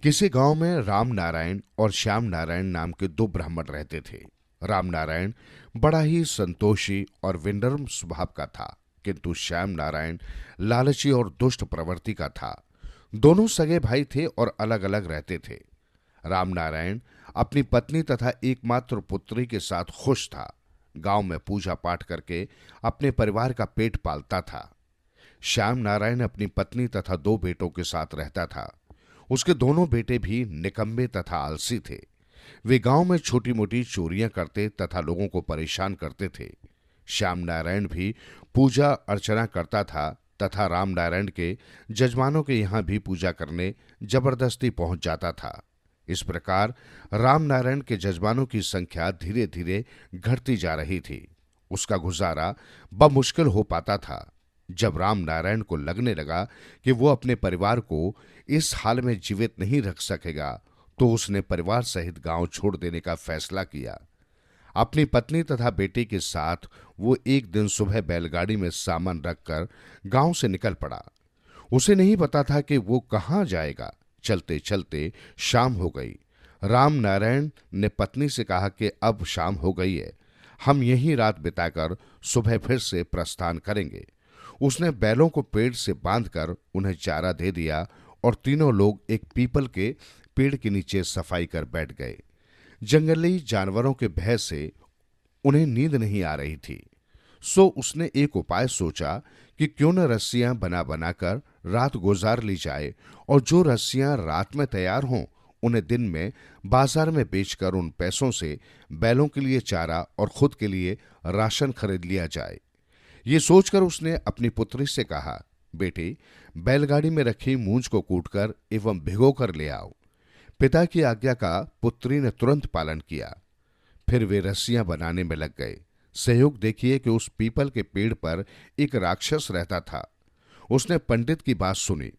किसी गांव में राम नारायण और श्याम नारायण नाम के दो ब्राह्मण रहते थे। राम नारायण बड़ा ही संतोषी और विनम्र स्वभाव का था, किंतु श्याम नारायण लालची और दुष्ट प्रवृत्ति का था। दोनों सगे भाई थे और अलग अलग रहते थे। राम नारायण अपनी पत्नी तथा एकमात्र पुत्री के साथ खुश था। गांव में पूजा पाठ करके अपने परिवार का पेट पालता था। श्याम नारायण अपनी पत्नी तथा दो बेटों के साथ रहता था। उसके दोनों बेटे भी निकम्मे तथा आलसी थे। वे गांव में छोटी मोटी चोरियां करते तथा लोगों को परेशान करते थे। श्याम नारायण भी पूजा अर्चना करता था तथा राम नारायण के जजमानों के यहां भी पूजा करने जबरदस्ती पहुंच जाता था। इस प्रकार राम नारायण के जजमानों की संख्या धीरे धीरे घटती जा रही थी। उसका गुजारा बमुश्किल हो पाता था। जब राम नारायण को लगने लगा कि वो अपने परिवार को इस हाल में जीवित नहीं रख सकेगा, तो उसने परिवार सहित गांव छोड़ देने का फैसला किया। अपनी पत्नी तथा बेटे के साथ वो एक दिन सुबह बैलगाड़ी में सामान रखकर गांव से निकल पड़ा। उसे नहीं पता था कि वो कहां जाएगा। चलते चलते शाम हो गई। राम नारायण ने पत्नी से कहा कि अब शाम हो गई है, हम यहीं रात बिताकर सुबह फिर से प्रस्थान करेंगे। उसने बैलों को पेड़ से बांधकर उन्हें चारा दे दिया और तीनों लोग एक पीपल के पेड़ के नीचे सफाई कर बैठ गए। जंगली जानवरों के भय से उन्हें नींद नहीं आ रही थी, सो उसने एक उपाय सोचा कि क्यों न रस्सियां बना बनाकर रात गुजार ली जाए और जो रस्सियां रात में तैयार हों उन्हें दिन में बाजार में बेचकर उन पैसों से बैलों के लिए चारा और खुद के लिए राशन खरीद लिया जाए। ये सोचकर उसने अपनी पुत्री से कहा, बेटी, बैलगाड़ी में रखी मूंज को कूटकर एवं भिगोकर ले आओ। पिता की आज्ञा का पुत्री ने तुरंत पालन किया। फिर वे रस्सियां बनाने में लग गए। सहयोग देखिए कि उस पीपल के पेड़ पर एक राक्षस रहता था। उसने पंडित की बात सुनी।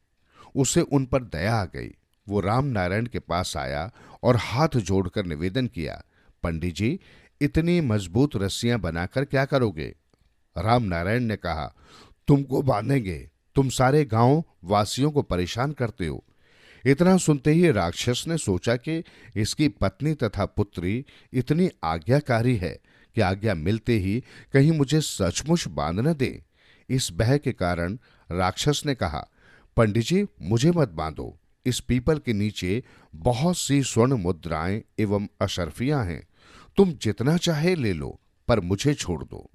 उसे उन पर दया आ गई। वो राम नारायण के पास आया और हाथ जोड़कर निवेदन किया, पंडित जी, इतनी मजबूत रस्सियां बनाकर क्या करोगे? राम नारायण ने कहा, तुमको बांधेंगे, तुम सारे गांव वासियों को परेशान करते हो। इतना सुनते ही राक्षस ने सोचा कि इसकी पत्नी तथा पुत्री इतनी आज्ञाकारी है कि आज्ञा मिलते ही कहीं मुझे सचमुच बांध न दे। इस भय के कारण राक्षस ने कहा, पंडित जी, मुझे मत बांधो। इस पीपल के नीचे बहुत सी स्वर्ण मुद्राएं एवं अशर्फियां हैं। तुम जितना चाहे ले लो, पर मुझे छोड़ दो।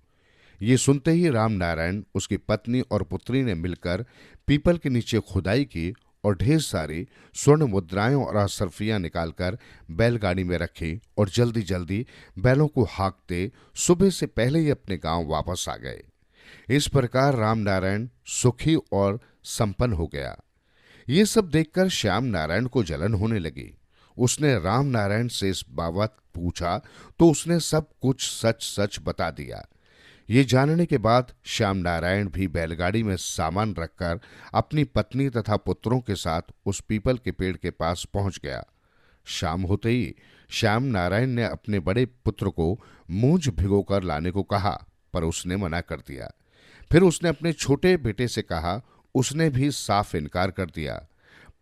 ये सुनते ही राम नारायण, उसकी पत्नी और पुत्री ने मिलकर पीपल के नीचे खुदाई की और ढेर सारी स्वर्ण मुद्राएं और अशर्फियां निकालकर बैलगाड़ी में रखी और जल्दी जल्दी बैलों को हाँकते सुबह से पहले ही अपने गांव वापस आ गए। इस प्रकार राम नारायण सुखी और संपन्न हो गया। ये सब देखकर श्याम नारायण को जलन होने लगी। उसने राम नारायण से इस बाबत पूछा तो उसने सब कुछ सच सच बता दिया। ये जानने के बाद श्याम नारायण भी बैलगाड़ी में सामान रखकर अपनी पत्नी तथा पुत्रों के साथ उस पीपल के पेड़ के पास पहुंच गया। शाम होते ही श्याम नारायण ने अपने बड़े पुत्र को मूंज भिगोकर लाने को कहा, पर उसने मना कर दिया। फिर उसने अपने छोटे बेटे से कहा, उसने भी साफ इनकार कर दिया।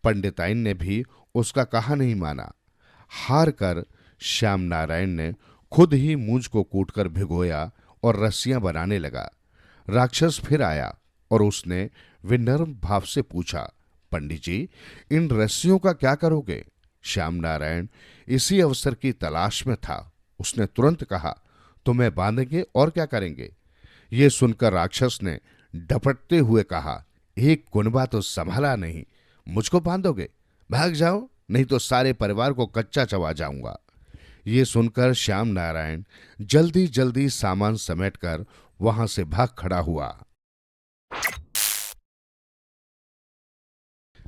पंडिताइन ने भी उसका कहा नहीं माना। हार कर श्याम नारायण ने खुद ही मूंज को कूटकर भिगोया और रस्सियां बनाने लगा। राक्षस फिर आया और उसने विनम्र भाव से पूछा, पंडित जी, इन रस्सियों का क्या करोगे? श्याम नारायण इसी अवसर की तलाश में था। उसने तुरंत कहा, तुम्हें बांधेंगे और क्या करेंगे? ये सुनकर राक्षस ने डपटते हुए कहा, एक कुनबा तो संभाला नहीं, मुझको बांधोगे? भाग जाओ, नहीं तो सारे परिवार को कच्चा चबा जाऊंगा। ये सुनकर श्याम नारायण जल्दी जल्दी सामान समेटकर वहां से भाग खड़ा हुआ।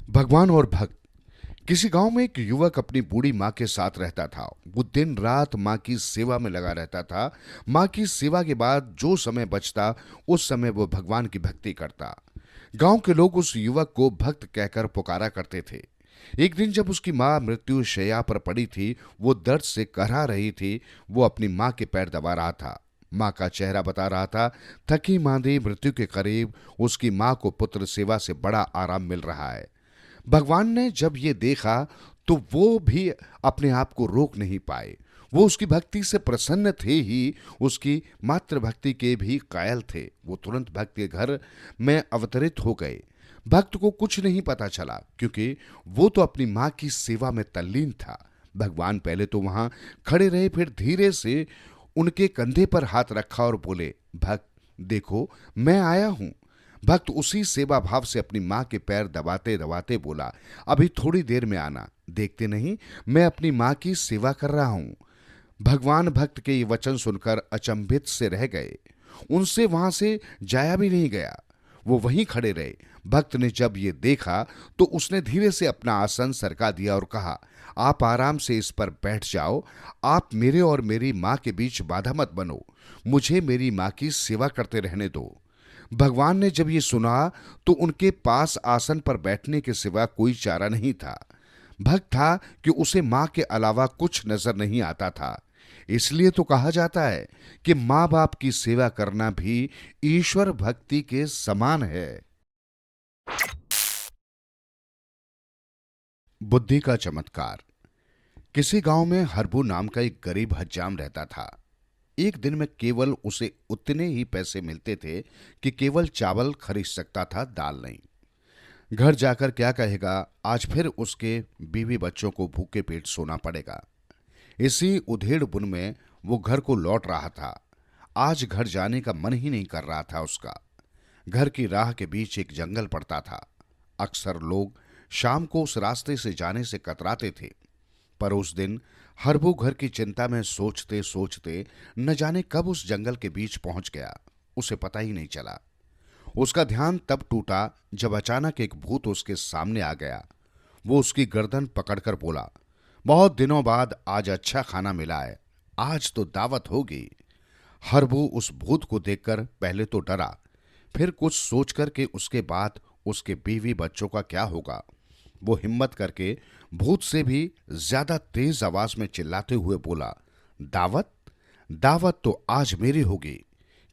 भगवान और भक्त। किसी गांव में एक युवक अपनी बूढ़ी मां के साथ रहता था। वो दिन रात मां की सेवा में लगा रहता था। मां की सेवा के बाद जो समय बचता उस समय वो भगवान की भक्ति करता। गांव के लोग उस युवक को भक्त कहकर पुकारा करते थे। एक दिन जब उसकी मां मृत्यु शैया पर पड़ी थी, वो दर्द से करहा रही थी। वो अपनी मां के पैर दबा रहा था। मां का चेहरा बता रहा था, थकी मांदी मृत्यु के करीब उसकी मां को पुत्र सेवा से बड़ा आराम मिल रहा है। भगवान ने जब ये देखा तो वो भी अपने आप को रोक नहीं पाए। वो उसकी भक्ति से प्रसन्न थे ही, उसकी मातृभक्ति के भी कायल थे। वो तुरंत भक्त के घर में अवतरित हो गए। भक्त को कुछ नहीं पता चला, क्योंकि वो तो अपनी मां की सेवा में तल्लीन था। भगवान पहले तो वहां खड़े रहे, फिर धीरे से उनके कंधे पर हाथ रखा और बोले, भक्त देखो मैं आया हूं। भक्त उसी सेवा भाव से अपनी मां के पैर दबाते दबाते बोला, अभी थोड़ी देर में आना, देखते नहीं मैं अपनी मां की सेवा कर रहा हूं। भगवान भक्त के ये वचन सुनकर अचंभित से रह गए। उनसे वहां से जाया भी नहीं गया, वो वहीं खड़े रहे। भक्त ने जब ये देखा तो उसने धीरे से अपना आसन सरका दिया और कहा, आप आराम से इस पर बैठ जाओ। आप मेरे और मेरी मां के बीच बाधा मत बनो, मुझे मेरी मां की सेवा करते रहने दो। भगवान ने जब ये सुना तो उनके पास आसन पर बैठने के सिवा कोई चारा नहीं था। भक्त था कि उसे मां के अलावा कुछ नजर नहीं आता था। इसलिए तो कहा जाता है कि मां बाप की सेवा करना भी ईश्वर भक्ति के समान है। बुद्धि का चमत्कार। किसी गांव में हरबू नाम का एक गरीब हज्जाम रहता था। एक दिन में केवल उसे उतने ही पैसे मिलते थे कि केवल चावल खरीद सकता था, दाल नहीं। घर जाकर क्या कहेगा, आज फिर उसके बीवी बच्चों को भूखे पेट सोना पड़ेगा। इसी उधेड़ बुन में वो घर को लौट रहा था। आज घर जाने का मन ही नहीं कर रहा था उसका। घर की राह के बीच एक जंगल पड़ता था। अक्सर लोग शाम को उस रास्ते से जाने से कतराते थे, पर उस दिन हरबू घर की चिंता में सोचते सोचते न जाने कब उस जंगल के बीच पहुंच गया, उसे पता ही नहीं चला। उसका ध्यान तब टूटा जब अचानक एक भूत उसके सामने आ गया। वो उसकी गर्दन पकड़कर बोला, बहुत दिनों बाद आज अच्छा खाना मिला है, आज तो दावत होगी। हरबू उस भूत को देखकर पहले तो डरा, फिर कुछ सोचकर के उसके बाद उसके बीवी बच्चों का क्या होगा। वो हिम्मत करके भूत से भी ज्यादा तेज आवाज में चिल्लाते हुए बोला, दावत दावत तो आज मेरी होगी।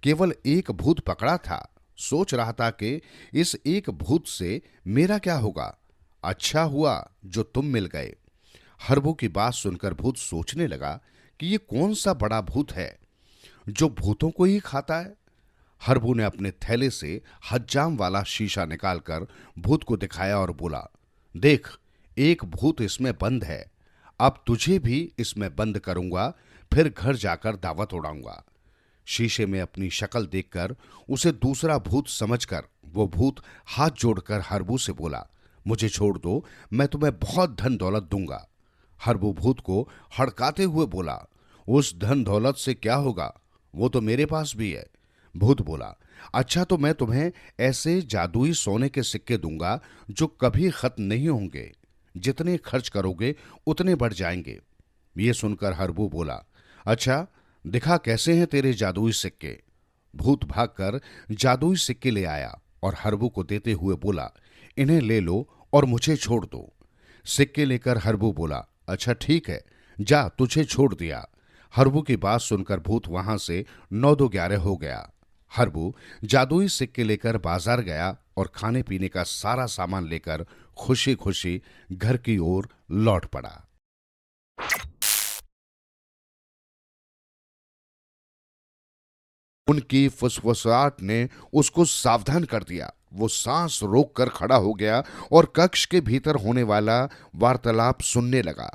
केवल एक भूत पकड़ा था, सोच रहा था कि इस एक भूत से मेरा क्या होगा। अच्छा हुआ जो तुम मिल गए। हरबू की बात सुनकर भूत सोचने लगा कि ये कौन सा बड़ा भूत है जो भूतों को ही खाता है। हरबू ने अपने थैले से हज्जाम वाला शीशा निकालकर भूत को दिखाया और बोला, देख एक भूत इसमें बंद है, अब तुझे भी इसमें बंद करूंगा, फिर घर जाकर दावत उड़ाऊंगा। शीशे में अपनी शक्ल देखकर उसे दूसरा भूत समझकर वो भूत हाथ जोड़कर हरबू से बोला, मुझे छोड़ दो, मैं तुम्हें बहुत धन दौलत दूंगा। हरबू भूत को हड़काते हुए बोला, उस धन दौलत से क्या होगा, वो तो मेरे पास भी है। भूत बोला, अच्छा तो मैं तुम्हें ऐसे जादुई सोने के सिक्के दूंगा जो कभी खत्म नहीं होंगे, जितने खर्च करोगे उतने बढ़ जाएंगे। ये सुनकर हरबू बोला, अच्छा दिखा कैसे हैं तेरे जादुई सिक्के। भूत भागकर जादुई सिक्के ले आया और हरबू को देते हुए बोला, इन्हें ले लो और मुझे छोड़ दो। सिक्के लेकर हरबू बोला, अच्छा ठीक है, जा तुझे छोड़ दिया। हरबू की बात सुनकर भूत वहां से 9-11 हो गया। हरबू जादुई सिक्के लेकर बाजार गया और खाने पीने का सारा सामान लेकर खुशी खुशी घर की ओर लौट पड़ा। उनकी फुसफुसाहट ने उसको सावधान कर दिया। वो सांस रोककर खड़ा हो गया और कक्ष के भीतर होने वाला वार्तालाप सुनने लगा।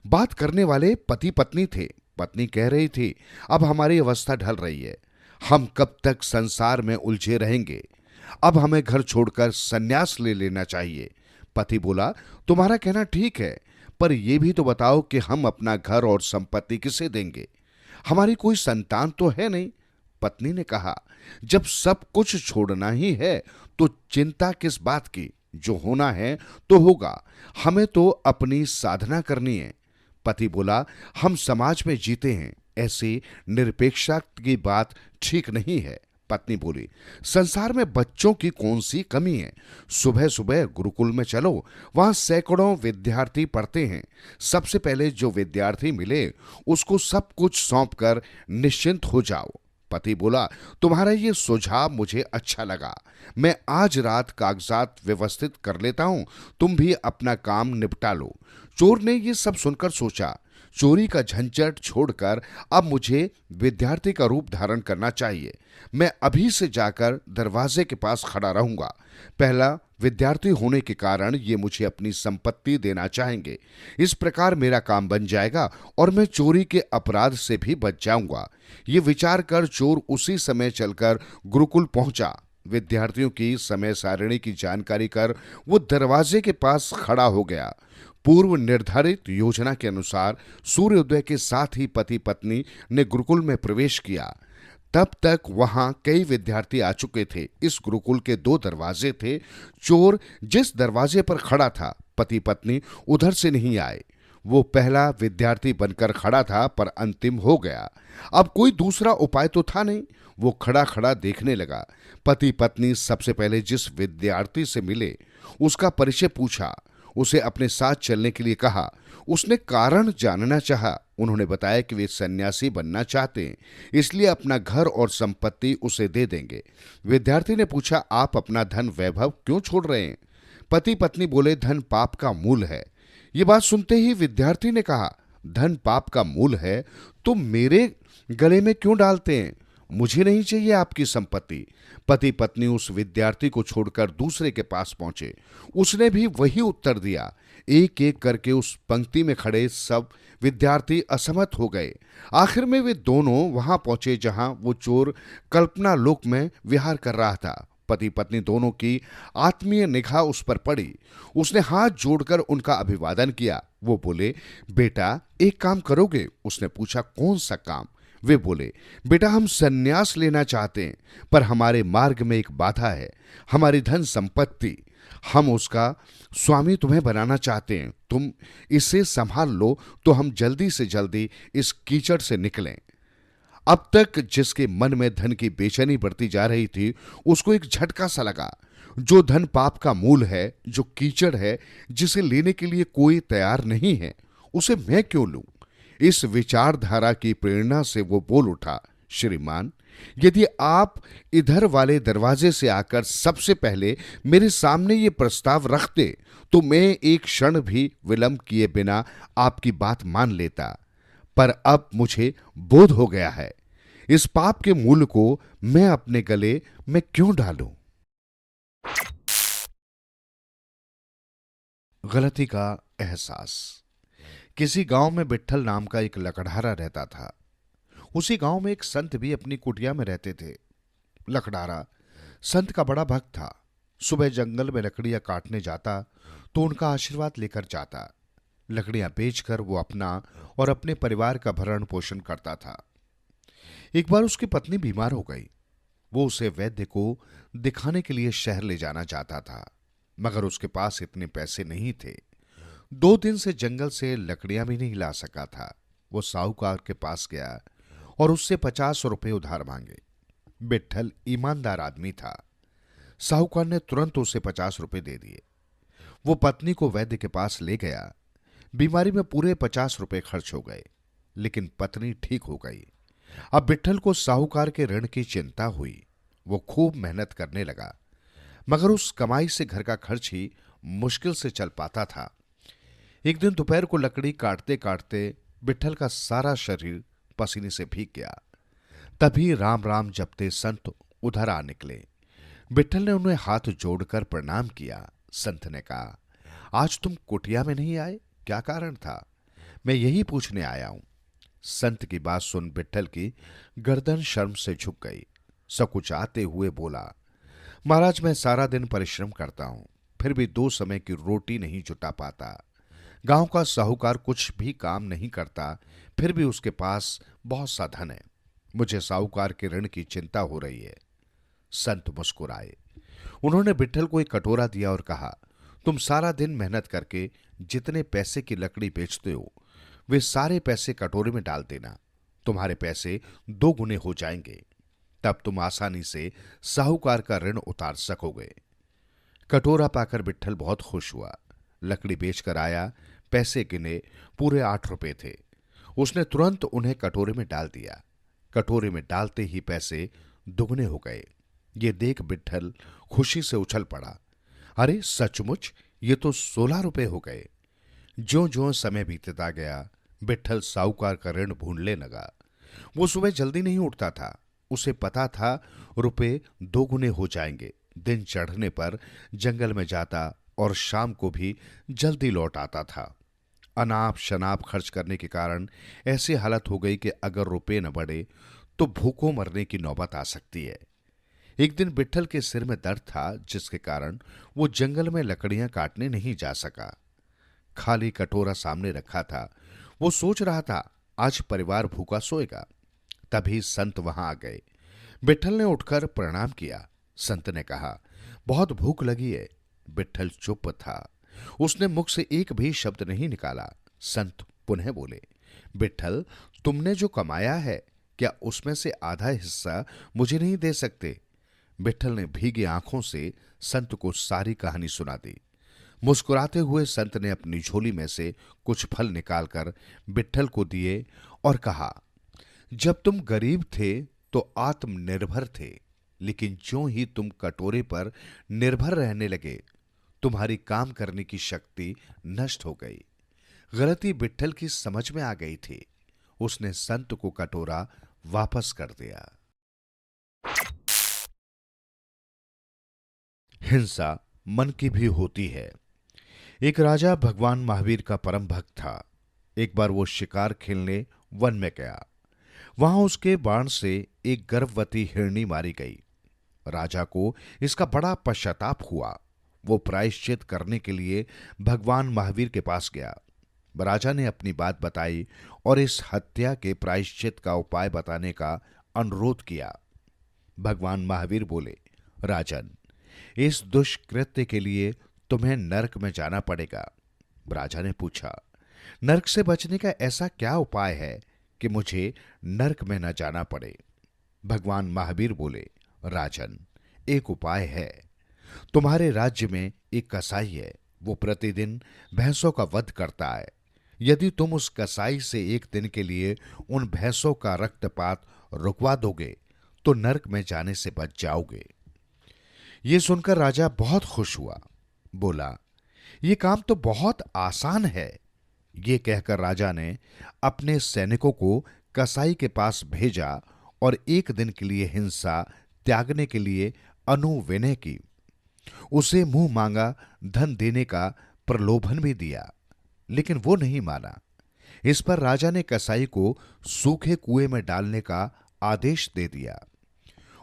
बात करने वाले पति पत्नी थे। पत्नी कह रही थी, अब हमारी अवस्था ढल रही है, हम कब तक संसार में उलझे रहेंगे, अब हमें घर छोड़कर संन्यास ले लेना चाहिए। पति बोला, तुम्हारा कहना ठीक है, पर यह भी तो बताओ कि हम अपना घर और संपत्ति किसे देंगे, हमारी कोई संतान तो है नहीं। पत्नी ने कहा, जब सब कुछ छोड़ना ही है तो चिंता किस बात की, जो होना है तो होगा, हमें तो अपनी साधना करनी है। पति बोला, हम समाज में जीते हैं, ऐसी निरपेक्षता की बात ठीक नहीं है। पत्नी बोली, संसार में बच्चों की कौन सी कमी है, सुबह सुबह गुरुकुल में चलो, वहां सैकड़ों विद्यार्थी पढ़ते हैं, सबसे पहले जो विद्यार्थी मिले उसको सब कुछ सौंपकर निश्चिंत हो जाओ। पति बोला, तुम्हारा ये सुझाव मुझे अच्छा लगा। मैं आज रात कागजात व्यवस्थित कर लेता हूं, तुम भी अपना काम निपटा लो। चोर ने ये सब सुनकर सोचा, चोरी का झंझट छोड़कर अब मुझे विद्यार्थी का रूप धारण करना चाहिए। मैं अभी से जाकर दरवाजे के पास खड़ा रहूंगा। पहला विद्यार्थी होने के कारण ये मुझे अपनी संपत्ति देना चाहेंगे। इस प्रकार मेरा काम बन जाएगा और मैं चोरी के अपराध से भी बच जाऊंगा। ये विचार कर चोर उसी समय चलकर गुरुकुल पहुंचा। विद्यार्थियों की समय सारिणी की जानकारी कर वो दरवाजे के पास खड़ा हो गया। पूर्व निर्धारित योजना के अनुसार सूर्योदय के साथ ही पति पत्नी ने गुरुकुल में प्रवेश किया। तब तक वहां कई विद्यार्थी आ चुके थे। इस गुरुकुल के 2 दरवाजे थे। चोर जिस दरवाजे पर खड़ा था, पति पत्नी उधर से नहीं आए। वो पहला विद्यार्थी बनकर खड़ा था, पर अंतिम हो गया। अब कोई दूसरा उपाय तो था नहीं। वो खड़ा खड़ा देखने लगा। पति पत्नी सबसे पहले जिस विद्यार्थी से मिले, उसका परिचय पूछा, उसे अपने साथ चलने के लिए कहा। उसने कारण जानना चाहा। उन्होंने बताया कि वे सन्यासी बनना चाहते हैं, इसलिए अपना घर और संपत्ति उसे दे देंगे। विद्यार्थी ने पूछा, आप अपना धन वैभव क्यों छोड़ रहे हैं? पति पत्नी बोले, धन पाप का मूल है। ये बात सुनते ही विद्यार्थी ने कहा, धन पाप का मूल है तो मेरे गले में क्यों डालते हैं? मुझे नहीं चाहिए आपकी संपत्ति। पति पत्नी उस विद्यार्थी को छोड़कर दूसरे के पास पहुंचे। उसने भी वही उत्तर दिया। एक एक करके उस पंक्ति में खड़े सब विद्यार्थी असहमत हो गए। आखिर में वे दोनों वहां पहुंचे जहां वो चोर कल्पना लोक में विहार कर रहा था। पति पत्नी दोनों की आत्मीय निगाह उस पर पड़ी। उसने हाथ जोड़कर उनका अभिवादन किया। वो बोले, बेटा एक काम करोगे? उसने पूछा, कौन सा काम? वे बोले, बेटा हम सन्यास लेना चाहते हैं, पर हमारे मार्ग में एक बाधा है, हमारी धन संपत्ति। हम उसका स्वामी तुम्हें बनाना चाहते हैं। तुम इसे संभाल लो तो हम जल्दी से जल्दी इस कीचड़ से निकलें। अब तक जिसके मन में धन की बेचैनी बढ़ती जा रही थी, उसको एक झटका सा लगा। जो धन पाप का मूल है, जो कीचड़ है, जिसे लेने के लिए कोई तैयार नहीं है, उसे मैं क्यों लूं? इस विचारधारा की प्रेरणा से वो बोल उठा, श्रीमान, यदि आप इधर वाले दरवाजे से आकर सबसे पहले मेरे सामने ये प्रस्ताव रखते तो मैं एक क्षण भी विलंब किए बिना आपकी बात मान लेता। पर अब मुझे बोध हो गया है, इस पाप के मूल को मैं अपने गले में क्यों डालूं? गलती का एहसास। किसी गांव में विट्ठल नाम का एक लकड़हारा रहता था। उसी गांव में एक संत भी अपनी कुटिया में रहते थे। लकड़हारा संत का बड़ा भक्त था। सुबह जंगल में लकड़ियां काटने जाता तो उनका आशीर्वाद लेकर जाता। लकड़ियां बेचकर वो अपना और अपने परिवार का भरण पोषण करता था। एक बार उसकी पत्नी बीमार हो गई। वो उसे वैद्य को दिखाने के लिए शहर ले जाना चाहता था, मगर उसके पास इतने पैसे नहीं थे। 2 दिन से जंगल से लकड़ियां भी नहीं ला सका था। वो साहूकार के पास गया और उससे 50 रुपए उधार मांगे। विट्ठल ईमानदार आदमी था। साहूकार ने तुरंत उसे 50 रुपए दे दिए। वो पत्नी को वैद्य के पास ले गया। बीमारी में पूरे 50 रुपए खर्च हो गए, लेकिन पत्नी ठीक हो गई। अब विट्ठल को साहूकार के ऋण की चिंता हुई। वो खूब मेहनत करने लगा, मगर उस कमाई से घर का खर्च ही मुश्किल से चल पाता था। एक दिन दोपहर को लकड़ी काटते काटते विट्ठल का सारा शरीर पसीने से भीग गया। तभी राम राम जपते संत उधर आ निकले। विट्ठल ने उन्हें हाथ जोड़कर प्रणाम किया। संत ने कहा, आज तुम कुटिया में नहीं आए, क्या कारण था? मैं यही पूछने आया हूं। संत की बात सुन विट्ठल की गर्दन शर्म से झुक गई। सकुचाते हुए बोला, महाराज मैं सारा दिन परिश्रम करता हूं, फिर भी 2 समय की रोटी नहीं जुटा पाता। गांव का साहूकार कुछ भी काम नहीं करता, फिर भी उसके पास बहुत सा धन है। मुझे साहूकार के ऋण की चिंता हो रही है। संत मुस्कुराए। उन्होंने विट्ठल को एक कटोरा दिया और कहा, तुम सारा दिन मेहनत करके जितने पैसे की लकड़ी बेचते हो, वे सारे पैसे कटोरे में डाल देना। तुम्हारे पैसे 2 गुने हो जाएंगे। तब तुम आसानी से साहूकार का ऋण उतार सकोगे। कटोरा पाकर विट्ठल बहुत खुश हुआ। लकड़ी बेचकर आया, पैसे गिने, पूरे 8 रुपए थे। उसने तुरंत उन्हें कटोरे में डाल दिया। कटोरे में डालते ही पैसे दुगने हो गए। ये देख विट्ठल खुशी से उछल पड़ा। अरे सचमुच, ये तो 16 रुपए हो गए। ज्यों ज्यों समय बीतता गया, विट्ठल साहूकार का ऋण भूनने लगा। वो सुबह जल्दी नहीं उठता था। उसे पता था रुपए दोगुने हो जाएंगे। दिन चढ़ने पर जंगल में जाता और शाम को भी जल्दी लौट आता था। अनाप शनाप खर्च करने के कारण ऐसी हालत हो गई कि अगर रुपए न बढ़े तो भूखों मरने की नौबत आ सकती है। एक दिन विट्ठल के सिर में दर्द था, जिसके कारण वो जंगल में लकड़ियां काटने नहीं जा सका। खाली कटोरा सामने रखा था। वो सोच रहा था आज परिवार भूखा सोएगा। तभी संत वहां आ गए। विट्ठल ने उठकर प्रणाम किया। संत ने कहा, बहुत भूख लगी है। विट्ठल चुप था। उसने मुख से एक भी शब्द नहीं निकाला। संत पुनः बोले, विट्ठल, तुमने जो कमाया है, क्या उसमें से आधा हिस्सा मुझे नहीं दे सकते? विट्ठल ने भीगी आंखों से संत को सारी कहानी सुना दी। मुस्कुराते हुए संत ने अपनी झोली में से कुछ फल निकालकर विट्ठल को दिए और कहा, जब तुम गरीब थे तो आत्मनिर्भर थे, लेकिन ज्यों ही तुम कटोरे पर निर्भर रहने लगे, तुम्हारी काम करने की शक्ति नष्ट हो गई। गलती विट्ठल की समझ में आ गई थी। उसने संत को कटोरा वापस कर दिया। हिंसा मन की भी होती है। एक राजा भगवान महावीर का परम भक्त था। एक बार वो शिकार खेलने वन में गया। वहां उसके बाण से एक गर्भवती हिरनी मारी गई। राजा को इसका बड़ा पश्चाताप हुआ। वो प्रायश्चित करने के लिए भगवान महावीर के पास गया। राजा ने अपनी बात बताई और इस हत्या के प्रायश्चित का उपाय बताने का अनुरोध किया। भगवान महावीर बोले, राजन, इस दुष्कृत्य के लिए तुम्हें नरक में जाना पड़ेगा। राजा ने पूछा, नरक से बचने का ऐसा क्या उपाय है कि मुझे नरक में न जाना पड़े? भगवान महावीर बोले, राजन, एक उपाय है। तुम्हारे राज्य में एक कसाई है। वो प्रतिदिन भैंसों का वध करता है। यदि तुम उस कसाई से एक दिन के लिए उन भैंसों का रक्तपात रुकवा दोगे तो नरक में जाने से बच जाओगे। ये सुनकर राजा बहुत खुश हुआ। बोला, ये काम तो बहुत आसान है। ये कहकर राजा ने अपने सैनिकों को कसाई के पास भेजा और एक दिन के लिए हिंसा त्यागने के लिए अनुविनय की। उसे मुंह मांगा धन देने का प्रलोभन भी दिया, लेकिन वो नहीं माना। इस पर राजा ने कसाई को सूखे कुएं में डालने का आदेश दे दिया।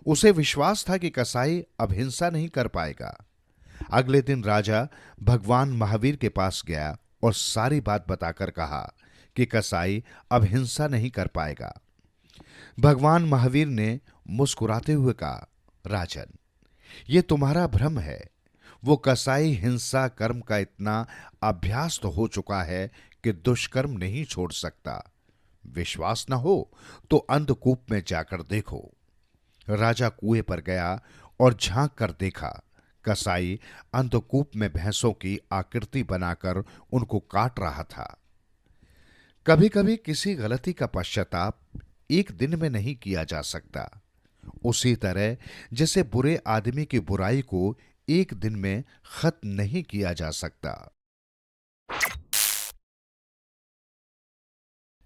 उसे विश्वास था कि कसाई अब हिंसा नहीं कर पाएगा। अगले दिन राजा भगवान महावीर के पास गया और सारी बात बताकर कहा कि कसाई अब हिंसा नहीं कर पाएगा। भगवान महावीर ने मुस्कुराते हुए कहा, राजन, ये तुम्हारा भ्रम है। वो कसाई हिंसा कर्म का इतना अभ्यास तो हो चुका है कि दुष्कर्म नहीं छोड़ सकता। विश्वास न हो तो अंधकूप में जाकर देखो। राजा कुएं पर गया और झांक कर देखा। कसाई अंधकूप में भैंसों की आकृति बनाकर उनको काट रहा था। कभी कभी किसी गलती का पश्चाताप एक दिन में नहीं किया जा सकता। उसी तरह जैसे बुरे आदमी की बुराई को एक दिन में खत्म नहीं किया जा सकता।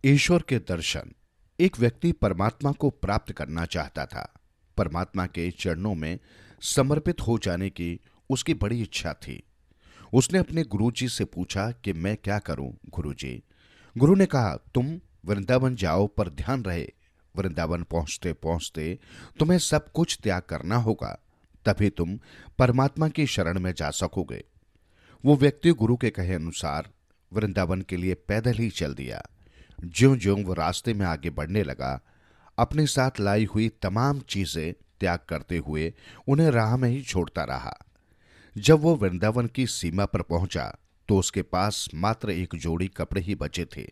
ईश्वर के दर्शन। एक व्यक्ति परमात्मा को प्राप्त करना चाहता था। परमात्मा के चरणों में समर्पित हो जाने की उसकी बड़ी इच्छा थी। उसने अपने गुरुजी से पूछा कि मैं क्या करूं गुरुजी? गुरु ने कहा, तुम वृंदावन जाओ, पर ध्यान रहे वृंदावन पहुंचते पहुंचते तुम्हें सब कुछ त्याग करना होगा, तभी तुम परमात्मा की शरण में जा सकोगे। वो व्यक्ति गुरु के कहे अनुसार वृंदावन के लिए पैदल ही चल दिया। ज्यों ज्यों वो रास्ते में आगे बढ़ने लगा, अपने साथ लाई हुई तमाम चीजें त्याग करते हुए उन्हें राह में ही छोड़ता रहा। जब वो वृंदावन की सीमा पर पहुंचा तो उसके पास मात्र एक जोड़ी कपड़े ही बचे थे।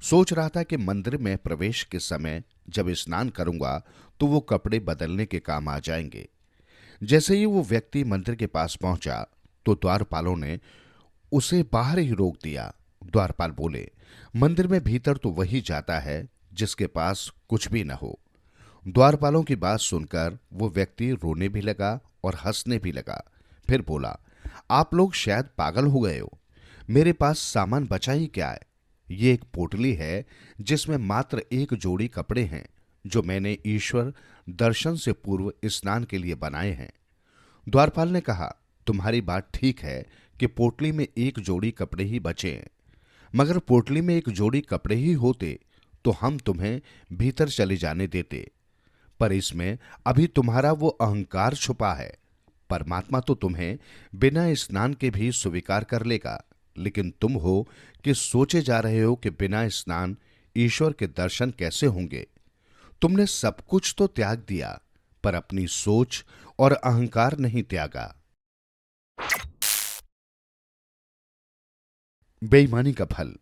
सोच रहा था कि मंदिर में प्रवेश के समय जब स्नान करूंगा तो वो कपड़े बदलने के काम आ जाएंगे। जैसे ही वो व्यक्ति मंदिर के पास पहुंचा तो द्वारपालों ने उसे बाहर ही रोक दिया। द्वारपाल बोले, मंदिर में भीतर तो वही जाता है जिसके पास कुछ भी न हो। द्वारपालों की बात सुनकर वो व्यक्ति रोने भी लगा और हंसने भी लगा। फिर बोला, आप लोग शायद पागल हो गए हो। मेरे पास सामान बचा ही क्या है। ये एक पोटली है जिसमें मात्र एक जोड़ी कपड़े हैं जो मैंने ईश्वर दर्शन से पूर्व स्नान के लिए बनाए हैं। द्वारपाल ने कहा, तुम्हारी बात ठीक है कि पोटली में एक जोड़ी कपड़े ही बचे हैं, मगर पोटली में एक जोड़ी कपड़े ही होते तो हम तुम्हें भीतर चले जाने देते। पर इसमें अभी तुम्हारा वो अहंकार छुपा है। परमात्मा तो तुम्हें बिना स्नान के भी स्वीकार कर लेगा, लेकिन तुम हो कि सोचे जा रहे हो कि बिना स्नान ईश्वर के दर्शन कैसे होंगे। तुमने सब कुछ तो त्याग दिया, पर अपनी सोच और अहंकार नहीं त्यागा। बेईमानी का फल।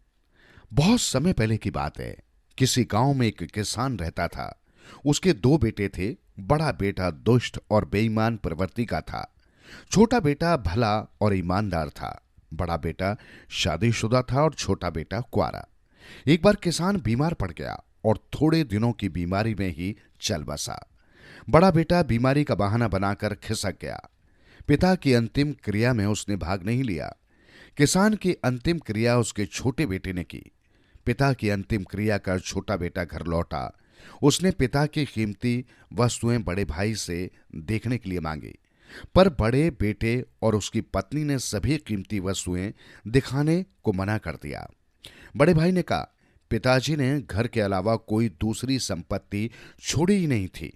बहुत समय पहले की बात है। किसी गांव में एक किसान रहता था। उसके दो बेटे थे। बड़ा बेटा दुष्ट और बेईमान प्रवृत्ति का था। छोटा बेटा भला और ईमानदार था। बड़ा बेटा शादीशुदा था और छोटा बेटा कुंवारा। एक बार किसान बीमार पड़ गया और थोड़े दिनों की बीमारी में ही चल बसा। बड़ा बेटा बीमारी का बहाना बनाकर खिसक गया। पिता की अंतिम क्रिया में उसने भाग नहीं लिया। किसान की अंतिम क्रिया उसके छोटे बेटे ने की। पिता की अंतिम क्रिया कर छोटा बेटा घर लौटा। उसने पिता की कीमती वस्तुएं बड़े भाई से देखने के लिए मांगी, पर बड़े बेटे और उसकी पत्नी ने सभी कीमती वस्तुएं दिखाने को मना कर दिया। बड़े भाई ने कहा, पिताजी ने घर के अलावा कोई दूसरी संपत्ति छोड़ी ही नहीं थी।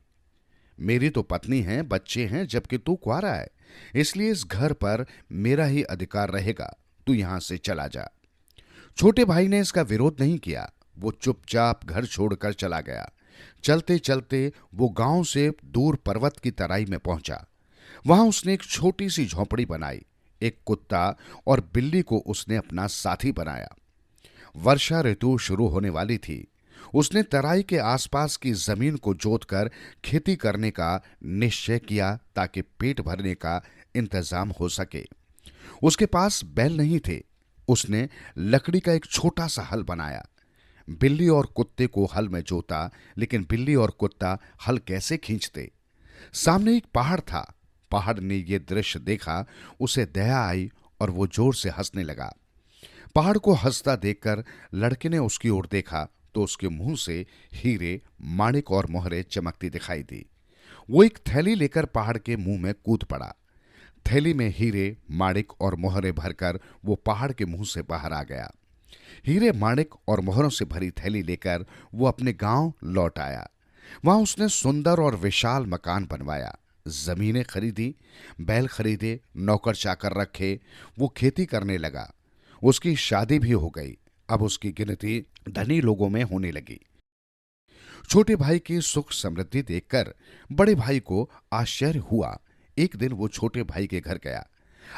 मेरी तो पत्नी है, बच्चे हैं, जबकि तू कुंवारा है, इसलिए इस घर पर मेरा ही अधिकार रहेगा। तू यहां से चला जा। छोटे भाई ने इसका विरोध नहीं किया। वो चुपचाप घर छोड़कर चला गया। चलते चलते वो गांव से दूर पर्वत की तराई में पहुंचा। वहां उसने एक छोटी सी झोंपड़ी बनाई। एक कुत्ता और बिल्ली को उसने अपना साथी बनाया। वर्षा ऋतु शुरू होने वाली थी। उसने तराई के आसपास की जमीन को जोतकर खेती करने का निश्चय किया ताकि पेट भरने का इंतजाम हो सके। उसके पास बैल नहीं थे। उसने लकड़ी का एक छोटा सा हल बनाया। बिल्ली और कुत्ते को हल में जोता, लेकिन बिल्ली और कुत्ता हल कैसे खींचते। सामने एक पहाड़ था। पहाड़ ने यह दृश्य देखा, उसे दया आई और वो जोर से हंसने लगा। पहाड़ को हंसता देखकर लड़के ने उसकी ओर देखा तो उसके मुंह से हीरे, माणिक और मोहरे चमकती दिखाई दी। वो एक थैली लेकर पहाड़ के मुंह में कूद पड़ा। थैली में हीरे, माणिक और मोहरे भरकर वो पहाड़ के मुंह से बाहर आ गया। हीरे, माणिक और मोहरों से भरी थैली लेकर वो अपने गांव लौट आया। वहां उसने सुंदर और विशाल मकान बनवाया, जमीनें खरीदी, बैल खरीदे, नौकर चाकर रखे। वो खेती करने लगा। उसकी शादी भी हो गई। अब उसकी गिनती धनी लोगों में होने लगी। छोटे भाई की सुख समृद्धि देखकर बड़े भाई को आश्चर्य हुआ। एक दिन वो छोटे भाई के घर गया।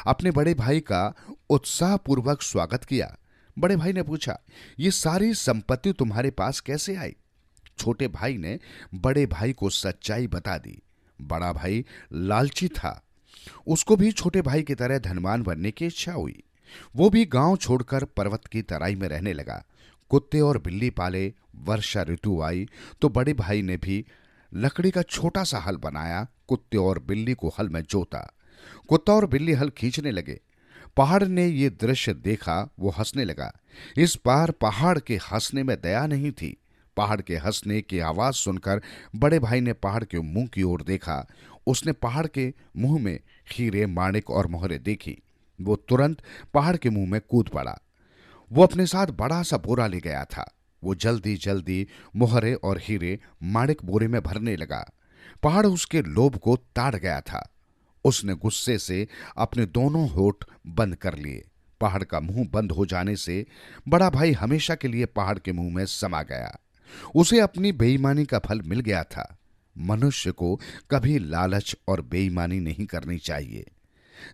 अपने बड़े भाई का उत्साहपूर्वक स्वागत किया। बड़े भाई ने पूछा, ये सारी संपत्ति तुम्हारे पास कैसे आई। छोटे भाई ने बड़े भाई को सच्चाई बता दी। बड़ा भाई लालची था। उसको भी छोटे भाई की तरह धनवान बनने की इच्छा हुई। वो भी गांव छोड़कर पर्वत की तराई में रहने लगा। कुत्ते और बिल्ली पाले। वर्षा ऋतु आई तो बड़े भाई ने भी लकड़ी का छोटा सा हल बनाया। कुत्ते और बिल्ली को हल में जोता। कुत्ता और बिल्ली हल खींचने लगे। पहाड़ ने ये दृश्य देखा, वो हंसने लगा। इस बार पहाड़ के हंसने में दया नहीं थी। पहाड़ के हंसने की आवाज सुनकर बड़े भाई ने पहाड़ के मुंह की ओर देखा। उसने पहाड़ के मुंह में हीरे, माणिक और मोहरे देखी। वो तुरंत पहाड़ के मुंह में कूद पड़ा। वो अपने साथ बड़ा सा बोरा ले गया था। वो जल्दी जल्दी मोहरे और हीरे, माणिक बोरे में भरने लगा। पहाड़ उसके लोभ को ताड़ गया था। उसने गुस्से से अपने दोनों होठ बंद कर लिए। पहाड़ का मुंह बंद हो जाने से बड़ा भाई हमेशा के लिए पहाड़ के मुंह में समा गया। उसे अपनी बेईमानी का फल मिल गया था। मनुष्य को कभी लालच और बेईमानी नहीं करनी चाहिए।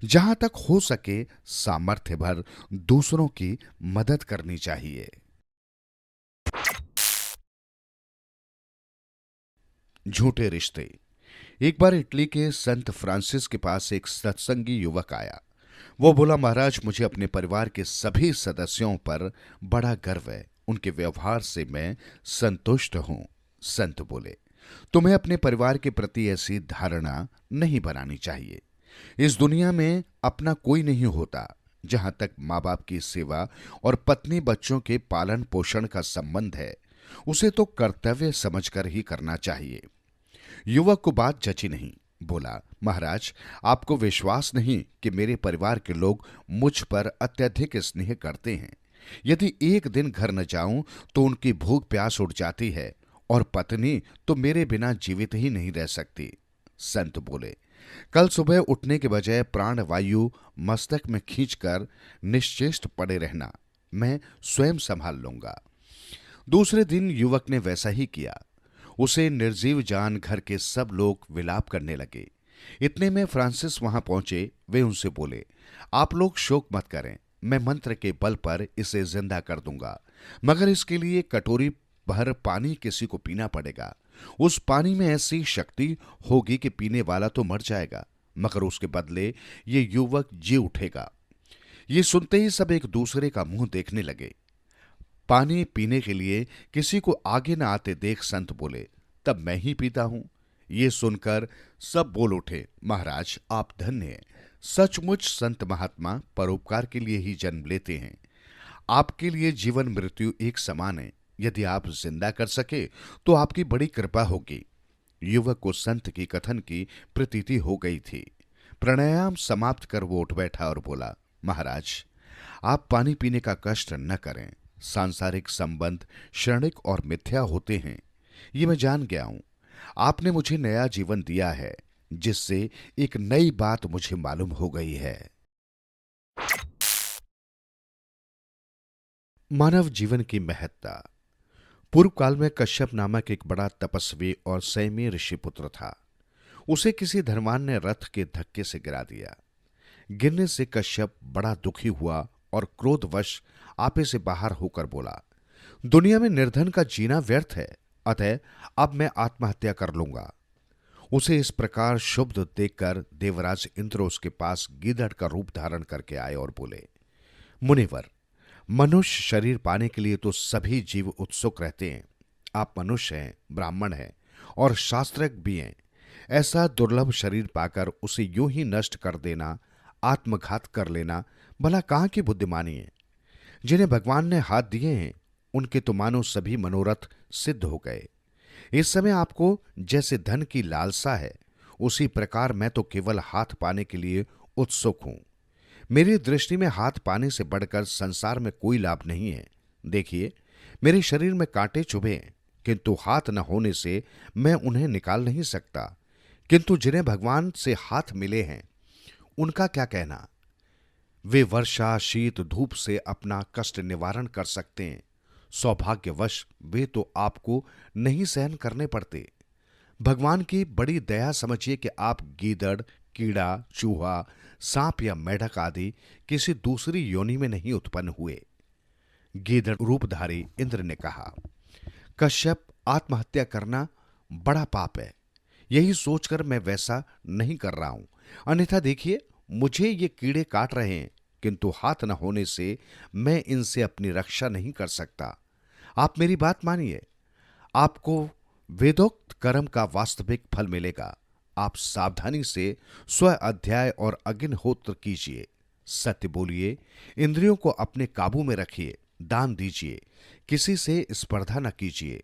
जहां तक हो सके सामर्थ्य भर दूसरों की मदद करनी चाहिए। झूठे रिश्ते। एक बार इटली के संत फ्रांसिस के पास एक सत्संगी युवक आया। वो बोला, महाराज, मुझे अपने परिवार के सभी सदस्यों पर बड़ा गर्व है। उनके व्यवहार से मैं संतुष्ट हूं। संत बोले, तुम्हें अपने परिवार के प्रति ऐसी धारणा नहीं बनानी चाहिए। इस दुनिया में अपना कोई नहीं होता। जहां तक माँ बाप की सेवा और पत्नी बच्चों के पालन पोषण का संबंध है, उसे तो कर्तव्य समझकर ही करना चाहिए। युवक को बात जची नहीं। बोला, महाराज, आपको विश्वास नहीं कि मेरे परिवार के लोग मुझ पर अत्यधिक स्नेह करते हैं। यदि एक दिन घर न जाऊं तो उनकी भूख प्यास उठ जाती है, और पत्नी तो मेरे बिना जीवित ही नहीं रह सकती। संत बोले, कल सुबह उठने के बजाय प्राण वायु मस्तक में खींचकर निश्चेष्ट पड़े रहना, मैं स्वयं संभाल लूंगा। दूसरे दिन युवक ने वैसा ही किया। उसे निर्जीव जान घर के सब लोग विलाप करने लगे। इतने में फ्रांसिस वहां पहुंचे। वे उनसे बोले, आप लोग शोक मत करें, मैं मंत्र के बल पर इसे जिंदा कर दूंगा, मगर इसके लिए कटोरी भर पानी किसी को पीना पड़ेगा। उस पानी में ऐसी शक्ति होगी कि पीने वाला तो मर जाएगा, मगर उसके बदले ये युवक जी उठेगा। ये सुनते ही सब एक दूसरे का मुंह देखने लगे। पानी पीने के लिए किसी को आगे न आते देख संत बोले, तब मैं ही पीता हूं। ये सुनकर सब बोल उठे, महाराज, आप धन्य हैं। सचमुच संत महात्मा परोपकार के लिए ही जन्म लेते हैं। आपके लिए जीवन मृत्यु एक समान है। यदि आप जिंदा कर सके तो आपकी बड़ी कृपा होगी। युवक को संत की कथन की प्रतीति हो गई थी। प्राणायाम समाप्त कर वो उठ बैठा और बोला, महाराज, आप पानी पीने का कष्ट न करें। सांसारिक संबंध क्षणिक और मिथ्या होते हैं, ये मैं जान गया हूं। आपने मुझे नया जीवन दिया है, जिससे एक नई बात मुझे मालूम हो गई है। मानव जीवन की महत्ता। पूर्व काल में कश्यप नामक एक बड़ा तपस्वी और संयमी ऋषिपुत्र था। उसे किसी धनवान ने रथ के धक्के से गिरा दिया। गिरने से कश्यप बड़ा दुखी हुआ और क्रोधवश आपे से बाहर होकर बोला, दुनिया में निर्धन का जीना व्यर्थ है, अतः अब मैं आत्महत्या कर लूंगा। उसे इस प्रकार शुभ देखकर देवराज इंद्र उसके पास गीदड़ का रूप धारण करके आए और बोले, मुनिवर, मनुष्य शरीर पाने के लिए तो सभी जीव उत्सुक रहते हैं। आप मनुष्य हैं, ब्राह्मण हैं और शास्त्रज्ञ भी हैं। ऐसा दुर्लभ शरीर पाकर उसे यूं ही नष्ट कर देना, आत्मघात कर लेना, भला कहां की बुद्धिमानी है। जिन्हें भगवान ने हाथ दिए हैं, उनके तो मानो सभी मनोरथ सिद्ध हो गए। इस समय आपको जैसे धन की लालसा है, उसी प्रकार मैं तो केवल हाथ पाने के लिए उत्सुक हूं। मेरी दृष्टि में हाथ पाने से बढ़कर संसार में कोई लाभ नहीं है। देखिए, मेरे शरीर में कांटे चुभे हैं, किंतु हाथ न होने से मैं उन्हें निकाल नहीं सकता। किंतु जिन्हें भगवान से हाथ मिले हैं, उनका क्या कहना। वे वर्षा शीत धूप से अपना कष्ट निवारण कर सकते हैं। सौभाग्यवश वे तो आपको नहीं सहन करने पड़ते। भगवान की बड़ी दया समझिए कि आप गीदड़, कीड़ा, चूहा, सांप या मेढक आदि किसी दूसरी योनि में नहीं उत्पन्न हुए। गीदड़ रूपधारी इंद्र ने कहा, कश्यप, आत्महत्या करना बड़ा पाप है। यही सोचकर मैं वैसा नहीं कर रहा हूं। अन्यथा देखिए, मुझे ये कीड़े काट रहे हैं, किंतु हाथ न होने से मैं इनसे अपनी रक्षा नहीं कर सकता। आप मेरी बात मानिए, आपको वेदोक्त कर्म का वास्तविक फल मिलेगा। आप सावधानी से स्व अध्याय और अग्निहोत्र कीजिए, सत्य बोलिए, इंद्रियों को अपने काबू में रखिए, दान दीजिए, किसी से स्पर्धा न कीजिए।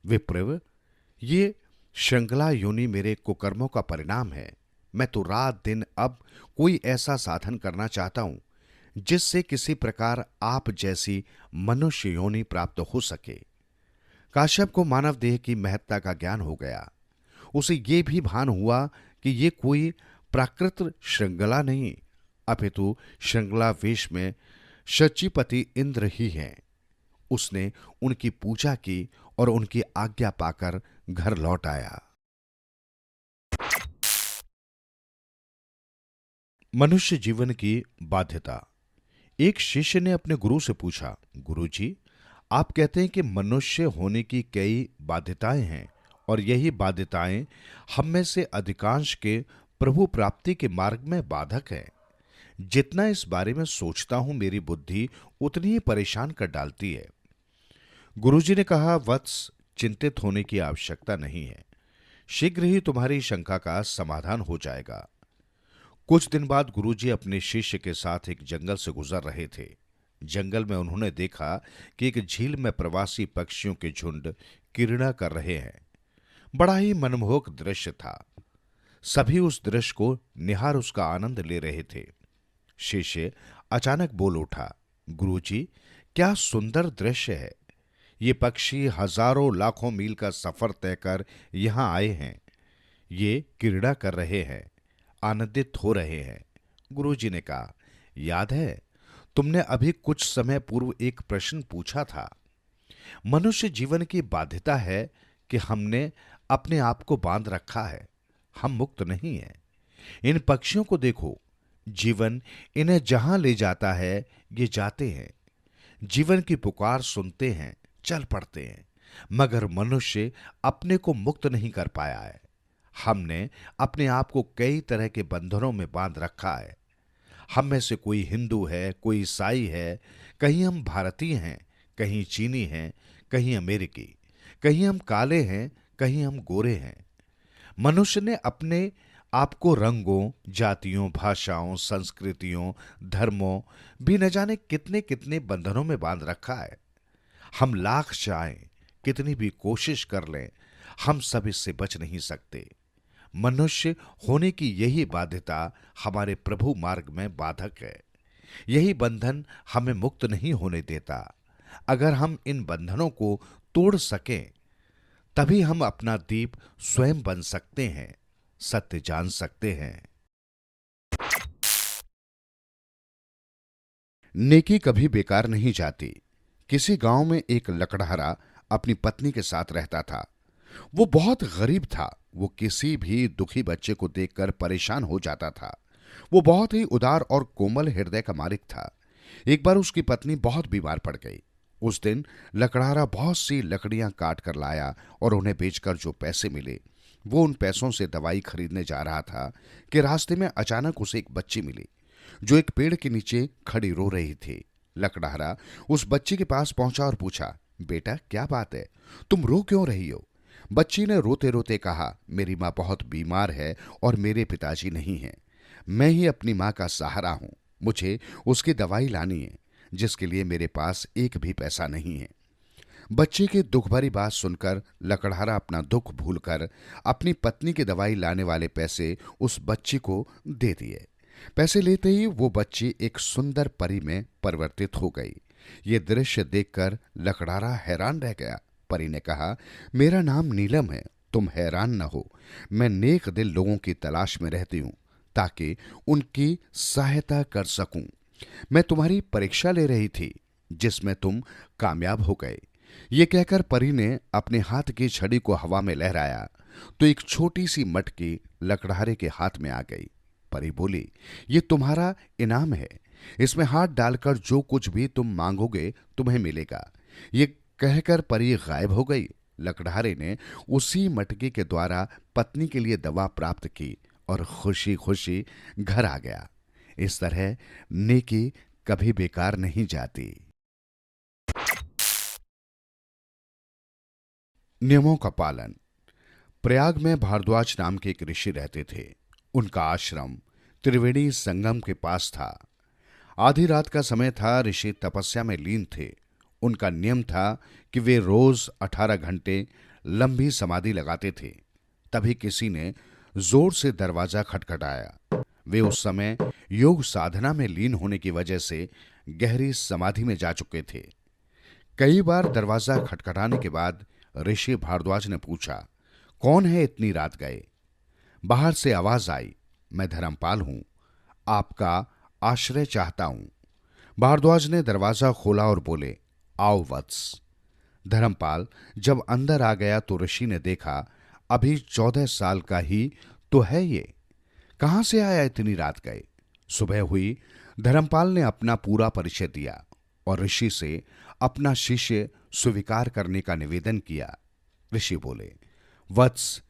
विप्र, ये श्रृंखला योनि मेरे कुकर्मों का परिणाम है। मैं तो रात दिन अब कोई ऐसा साधन करना चाहता हूं जिससे किसी प्रकार आप जैसी मनुष्य योनि प्राप्त हो सके। काश्यप को मानव देह की महत्ता का ज्ञान हो गया। उसे ये भी भान हुआ कि ये कोई प्राकृत श्रृंखला नहीं, अपितु श्रृंखला वेश में शचीपति इंद्र ही हैं। उसने उनकी पूजा की और उनकी आज्ञा पाकर घर लौट आया। मनुष्य जीवन की बाध्यता। एक शिष्य ने अपने गुरु से पूछा, गुरुजी, आप कहते हैं कि मनुष्य होने की कई बाध्यताएं हैं और यही बाध्यताएं हम में से अधिकांश के प्रभु प्राप्ति के मार्ग में बाधक है। जितना इस बारे में सोचता हूं, मेरी बुद्धि उतनी ही परेशान कर डालती है। गुरुजी ने कहा, वत्स, चिंतित होने की आवश्यकता नहीं है। शीघ्र ही तुम्हारी शंका का समाधान हो जाएगा। कुछ दिन बाद गुरुजी अपने शिष्य के साथ एक जंगल से गुजर रहे थे। जंगल में उन्होंने देखा कि एक झील में प्रवासी पक्षियों के झुंड किरणा कर रहे हैं। बड़ा ही मनमोहक दृश्य था। सभी उस दृश्य को निहार उसका आनंद ले रहे थे। शिष्य अचानक बोल उठा, गुरुजी, क्या सुंदर दृश्य है। ये पक्षी हजारों लाखों मील का सफर तय कर यहां आए हैं। ये क्रीड़ा कर रहे हैं, आनंदित हो रहे हैं। गुरुजी ने कहा, याद है तुमने अभी कुछ समय पूर्व एक प्रश्न पूछा था। मनुष्य जीवन की बाध्यता है कि हमने अपने आप को बांध रखा है। हम मुक्त नहीं हैं। इन पक्षियों को देखो, जीवन इन्हें जहां ले जाता है ये जाते हैं। जीवन की पुकार सुनते हैं, चल पड़ते हैं, मगर मनुष्य अपने को मुक्त नहीं कर पाया है। हमने अपने आप को कई तरह के बंधनों में बांध रखा है। हम में से कोई हिंदू है, कोई ईसाई है, कहीं हम भारतीय हैं, कहीं चीनी हैं, कहीं अमेरिकी, कहीं हम काले हैं, कहीं हम गोरे हैं। मनुष्य ने अपने आप को रंगों, जातियों, भाषाओं, संस्कृतियों, धर्मों भी न जाने कितने कितने बंधनों में बांध रखा है। हम लाख चाहें, कितनी भी कोशिश कर लें, हम सब इससे बच नहीं सकते। मनुष्य होने की यही बाध्यता हमारे प्रभु मार्ग में बाधक है। यही बंधन हमें मुक्त नहीं होने देता। अगर हम इन बंधनों को तोड़ सकें, तभी हम अपना दीप स्वयं बन सकते हैं, सत्य जान सकते हैं। नेकी कभी बेकार नहीं जाती। किसी गांव में एक लकड़हारा अपनी पत्नी के साथ रहता था। वो बहुत गरीब था। वो किसी भी दुखी बच्चे को देखकर परेशान हो जाता था। वो बहुत ही उदार और कोमल हृदय का मालिक था। एक बार उसकी पत्नी बहुत बीमार पड़ गई। उस दिन लकड़हारा बहुत सी लकड़ियां काट कर लाया और उन्हें बेचकर जो पैसे मिले, वो उन पैसों से दवाई खरीदने जा रहा था कि रास्ते में अचानक उसे एक बच्ची मिली जो एक पेड़ के नीचे खड़ी रो रही थी। लकड़हारा उस बच्ची के पास पहुंचा और पूछा, बेटा क्या बात है, तुम रो क्यों रही हो? बच्ची ने रोते रोते कहा, मेरी माँ बहुत बीमार है और मेरे पिताजी नहीं हैं। मैं ही अपनी माँ का सहारा हूं। मुझे उसकी दवाई लानी है, जिसके लिए मेरे पास एक भी पैसा नहीं है। बच्चे की दुख भरी बात सुनकर लकड़हारा अपना दुख भूलकर अपनी पत्नी की दवाई लाने वाले पैसे उस बच्ची को दे दिए। पैसे लेते ही वो बच्ची एक सुंदर परी में परिवर्तित हो गई। ये दृश्य देखकर लकड़हारा हैरान रह गया। परी ने कहा, मेरा नाम नीलम है, तुम हैरान न हो। मैं नेक दिल लोगों की तलाश में रहती हूं ताकि उनकी सहायता कर सकूं। मैं तुम्हारी परीक्षा ले रही थी जिसमें तुम कामयाब हो गए। ये कहकर परी ने अपने हाथ की छड़ी को हवा में लहराया तो एक छोटी सी मटकी लकड़हारे के हाथ में आ गई। परी बोली, ये तुम्हारा इनाम है। इसमें हाथ डालकर जो कुछ भी तुम मांगोगे तुम्हें मिलेगा। ये कहकर परी गायब हो गई। लकड़हारे ने उसी मटकी के द्वारा पत्नी के लिए दवा प्राप्त की और खुशी खुशी घर आ गया। इस तरह नेकी कभी बेकार नहीं जाती। नियमों का पालन। प्रयाग में भारद्वाज नाम के एक ऋषि रहते थे। उनका आश्रम त्रिवेणी संगम के पास था। आधी रात का समय था। ऋषि तपस्या में लीन थे। उनका नियम था कि वे रोज 18 घंटे लंबी समाधि लगाते थे। तभी किसी ने जोर से दरवाजा खटखटाया। वे उस समय योग साधना में लीन होने की वजह से गहरी समाधि में जा चुके थे। कई बार दरवाजा खटखटाने के बाद ऋषि भारद्वाज ने पूछा, कौन है इतनी रात गए? बाहर से आवाज आई, मैं धर्मपाल हूं, आपका आश्रय चाहता हूं। भारद्वाज ने दरवाजा खोला और बोले, आओ वत्स। धर्मपाल जब अंदर आ गया तो ऋषि ने देखा, अभी 14 साल का ही तो है ये, कहां से आया इतनी रात गए? सुबह हुई। धर्मपाल ने अपना पूरा परिचय दिया और ऋषि से अपना शिष्य स्वीकार करने का निवेदन किया। ऋषि बोले, वत्स,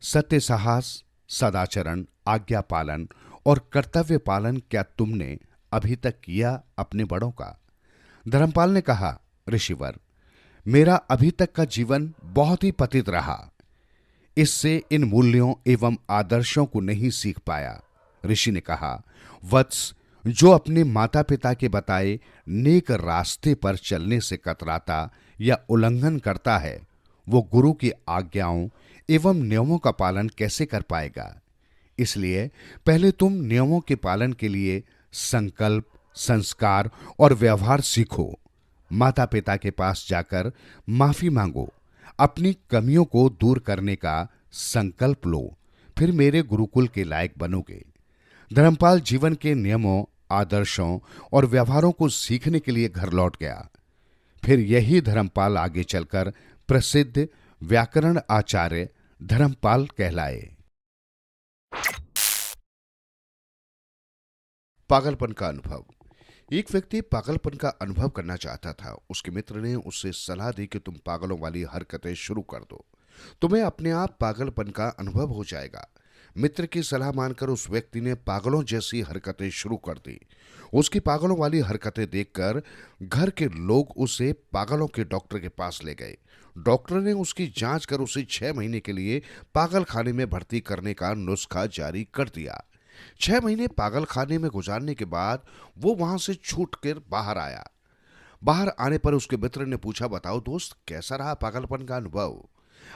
सत्य साहस, सदाचरण, आज्ञा पालन और कर्तव्य पालन क्या तुमने अभी तक किया अपने बड़ों का? धर्मपाल ने कहा, ऋषिवर, मेरा अभी तक का जीवन बहुत ही पतित रहा। इससे इन मूल्यों एवं आदर्शों को नहीं सीख पाया। ऋषि ने कहा, वत्स, जो अपने माता पिता के बताए नेक रास्ते पर चलने से कतराता या उल्लंघन करता है, वो गुरु की आज्ञाओं एवं नियमों का पालन कैसे कर पाएगा। इसलिए पहले तुम नियमों के पालन के लिए संकल्प, संस्कार और व्यवहार सीखो। माता पिता के पास जाकर माफी मांगो, अपनी कमियों को दूर करने का संकल्प लो, फिर मेरे गुरुकुल के लायक बनोगे। धर्मपाल जीवन के नियमों, आदर्शों और व्यवहारों को सीखने के लिए घर लौट गया। फिर यही धर्मपाल आगे चलकर प्रसिद्ध व्याकरण आचार्य धर्मपाल कहलाए। पागलपन का अनुभव। एक व्यक्ति पागलपन का अनुभव करना चाहता था। उसके मित्र ने उससे सलाह दी कि तुम पागलों वाली हरकतें शुरू कर दो, तुम्हें अपने आप पागलपन का अनुभव हो जाएगा। मित्र की सलाह मानकर उस व्यक्ति ने पागलों जैसी हरकतें शुरू कर दी। उसकी पागलों वाली हरकतें देखकर घर के लोग उसे पागलों के डॉक्टर के पास ले गए। डॉक्टर ने उसकी जांच कर उसे 6 महीने के लिए पागल खाने में भर्ती करने का नुस्खा जारी कर दिया। 6 महीने पागल खाने में गुजारने के बाद वो वहां से छूटकर बाहर आया। बाहर आने पर उसके मित्र ने पूछा, बताओ दोस्त, कैसा रहा पागलपन का अनुभव।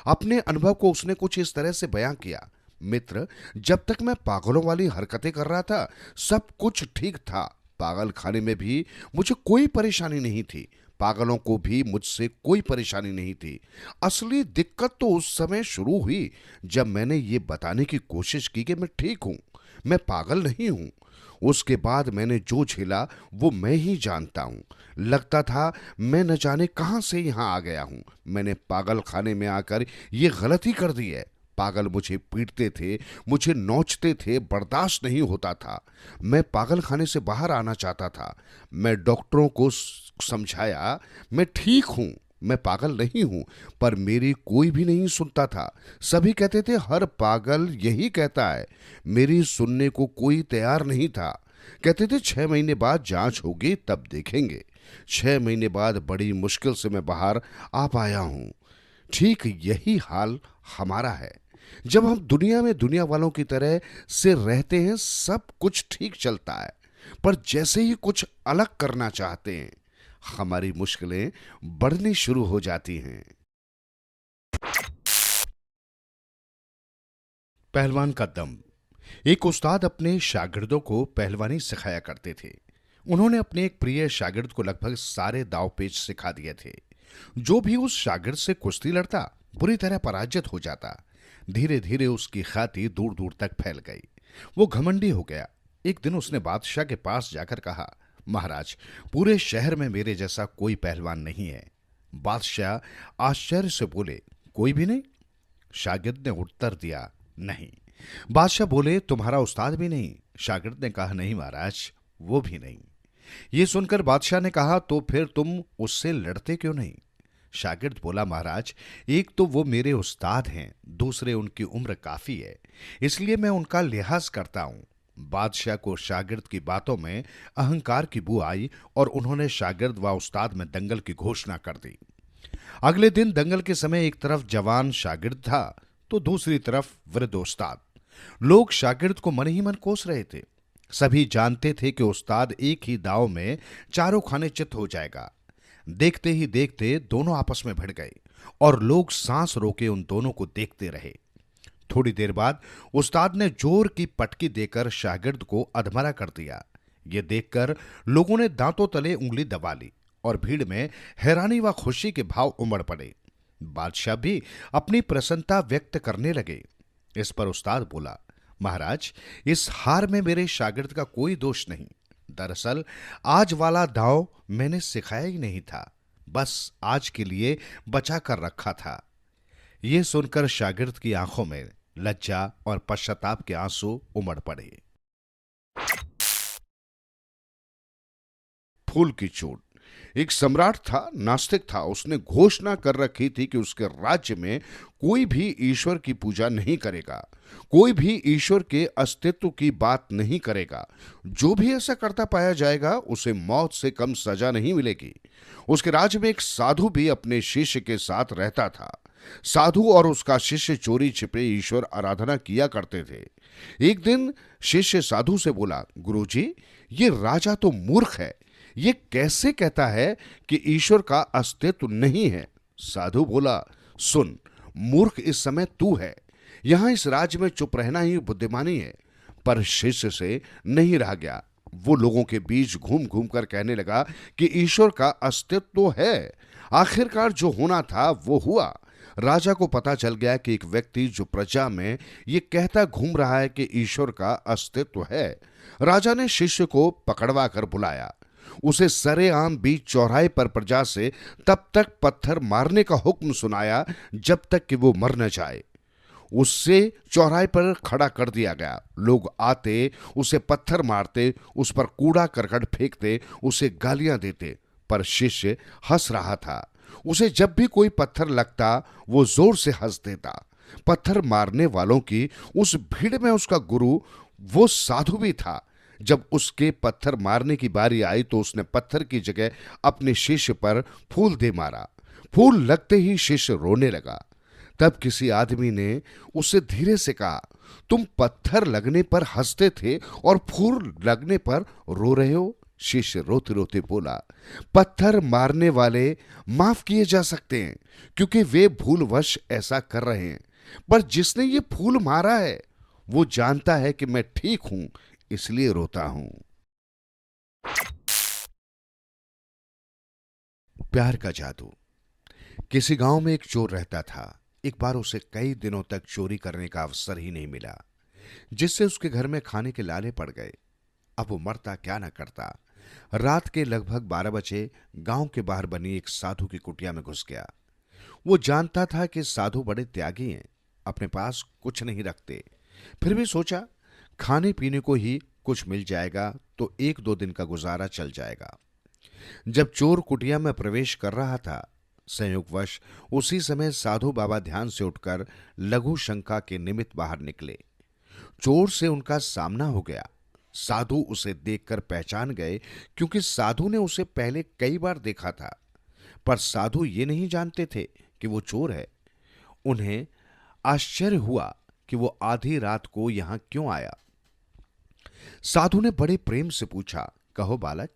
अपने अनुभव को उसने कुछ इस तरह से बयां किया, मित्र, जब तक मैं पागलों वाली हरकतें कर रहा था सब कुछ ठीक था। पागल खाने में भी मुझे कोई परेशानी नहीं थी, पागलों को भी मुझसे कोई परेशानी नहीं थी। असली दिक्कत तो उस समय शुरू हुई जब मैंने ये बताने की कोशिश की कि मैं ठीक हूं, मैं पागल नहीं हूं। उसके बाद मैंने जो झेला वो मैं ही जानता हूं। लगता था मैं न जाने कहां से यहां आ गया हूं। मैंने पागल खाने में आकर ये गलती कर दी है। पागल मुझे पीटते थे, मुझे नोचते थे, बर्दाश्त नहीं होता था। मैं पागल खाने से बाहर आना चाहता था। मैं डॉक्टरों को समझाया, मैं ठीक हूं, मैं पागल नहीं हूं, पर मेरी कोई भी नहीं सुनता था। सभी कहते थे हर पागल यही कहता है। मेरी सुनने को कोई तैयार नहीं था। कहते थे 6 महीने बाद जांच होगी तब देखेंगे। 6 महीने बाद बड़ी मुश्किल से मैं बाहर आ पाया हूं। ठीक यही हाल हमारा है। जब हम दुनिया में दुनिया वालों की तरह से रहते हैं सब कुछ ठीक चलता है, पर जैसे ही कुछ अलग करना चाहते हैं हमारी मुश्किलें बढ़नी शुरू हो जाती हैं। पहलवान का दम। एक उस्ताद अपने शागिर्दों को पहलवानी सिखाया करते थे। उन्होंने अपने एक प्रिय शागिर्द को लगभग सारे दांव पेच सिखा दिए थे। जो भी उस शागिर्द से कुश्ती लड़ता बुरी तरह पराजित हो जाता। धीरे धीरे उसकी ख्याति दूर दूर तक फैल गई। वो घमंडी हो गया। एक दिन उसने बादशाह के पास जाकर कहा, महाराज, पूरे शहर में मेरे जैसा कोई पहलवान नहीं है। बादशाह आश्चर्य से बोले, कोई भी नहीं? शागिर्द ने उत्तर दिया, नहीं। बादशाह बोले, तुम्हारा उस्ताद भी नहीं? शागिर्द ने कहा, नहीं महाराज, वो भी नहीं। ये सुनकर बादशाह ने कहा, तो फिर तुम उससे लड़ते क्यों नहीं? शागिर्द बोला, महाराज, एक तो वो मेरे उस्ताद हैं, दूसरे उनकी उम्र काफी है, इसलिए मैं उनका लिहाज करता हूं। बादशाह को शागिर्द की बातों में अहंकार की बू आई और उन्होंने शागिर्द व उस्ताद में दंगल की घोषणा कर दी। अगले दिन दंगल के समय एक तरफ जवान शागिर्द था तो दूसरी तरफ वृद्ध उस्ताद। लोग शागिर्द को मन ही मन कोस रहे थे। सभी जानते थे कि उस्ताद एक ही दांव में चारों खाने चित हो जाएगा। देखते ही देखते दोनों आपस में भिड़ गए और लोग सांस रोके उन दोनों को देखते रहे। थोड़ी देर बाद उस्ताद ने जोर की पटकी देकर शागिर्द को अधमरा कर दिया। ये देखकर लोगों ने दांतों तले उंगली दबा ली और भीड़ में हैरानी व खुशी के भाव उमड़ पड़े। बादशाह भी अपनी प्रसन्नता व्यक्त करने लगे। इस पर उस्ताद बोला, महाराज, इस हार में मेरे शागिर्द का कोई दोष नहीं। दरअसल आज वाला दांव मैंने सिखाया ही नहीं था, बस आज के लिए बचा कर रखा था। यह सुनकर शागिर्द की आंखों में लज्जा और पश्चाताप के आंसू उमड़ पड़े। फूल की चोट। एक सम्राट था, नास्तिक था। उसने घोषणा कर रखी थी कि उसके राज्य में कोई भी ईश्वर की पूजा नहीं करेगा, कोई भी ईश्वर के अस्तित्व की बात नहीं करेगा। जो भी ऐसा करता पाया जाएगा उसे मौत से कम सजा नहीं मिलेगी। उसके राज्य में एक साधु भी अपने शिष्य के साथ रहता था। साधु और उसका शिष्य चोरी छिपे ईश्वर आराधना किया करते थे। एक दिन शिष्य साधु से बोला, गुरुजी, ये राजा तो मूर्ख है, ये कैसे कहता है कि ईश्वर का अस्तित्व नहीं है। साधु बोला, सुन, मूर्ख इस समय तू है। यहां इस राज्य में चुप रहना ही बुद्धिमानी है। पर शिष्य से नहीं रहा गया। वो लोगों के बीच घूम घूम कर कहने लगा कि ईश्वर का अस्तित्व तो है। आखिरकार जो होना था वो हुआ। राजा को पता चल गया कि एक व्यक्ति जो प्रजा में ये कहता घूम रहा है कि ईश्वर का अस्तित्व है। राजा ने शिष्य को पकड़वा कर बुलाया। उसे सरेआम बीच चौराहे पर प्रजा से तब तक पत्थर मारने का हुक्म सुनाया जब तक कि वो मर न जाए। उससे चौराहे पर खड़ा कर दिया गया। लोग आते, उसे पत्थर मारते, उस पर कूड़ा करकट फेंकते, उसे गालियां देते। पर शिष्य हंस रहा था। उसे जब भी कोई पत्थर लगता वो जोर से हंस देता। पत्थर मारने वालों की उस भीड़ में उसका गुरु, वो साधु भी था। जब उसके पत्थर मारने की बारी आई तो उसने पत्थर की जगह अपने शिष्य पर फूल दे मारा। फूल लगते ही शिष्य रोने लगा। तब किसी आदमी ने उससे धीरे से कहा, तुम पत्थर लगने पर हंसते थे और फूल लगने पर रो रहे हो। शिष्य रोते रोते बोला, पत्थर मारने वाले माफ किए जा सकते हैं क्योंकि वे भूलवश ऐसा कर रहे हैं, पर जिसने ये फूल मारा है वो जानता है कि मैं ठीक हूं, इसलिए रोता हूं। प्यार का जादू। किसी गांव में एक चोर रहता था। एक बार उसे कई दिनों तक चोरी करने का अवसर ही नहीं मिला, जिससे उसके घर में खाने के लाले पड़ गए। अब वो मरता क्या न करता। रात के लगभग 12 बजे गांव के बाहर बनी एक साधु की कुटिया में घुस गया। वो जानता था कि साधु बड़े त्यागी हैं, अपने पास कुछ नहीं रखते। फिर भी सोचा, खाने पीने को ही कुछ मिल जाएगा तो 1-2 दिन का गुजारा चल जाएगा। जब चोर कुटिया में प्रवेश कर रहा था, संयोगवश उसी समय साधु बाबा ध्यान से उठकर लघु शंका के निमित्त बाहर निकले। चोर से उनका सामना हो गया। साधु उसे देखकर पहचान गए क्योंकि साधु ने उसे पहले कई बार देखा था, पर साधु ये नहीं जानते थे कि वो चोर है। उन्हें आश्चर्य हुआ कि वो आधी रात को यहां क्यों आया। साधु ने बड़े प्रेम से पूछा, कहो बालक,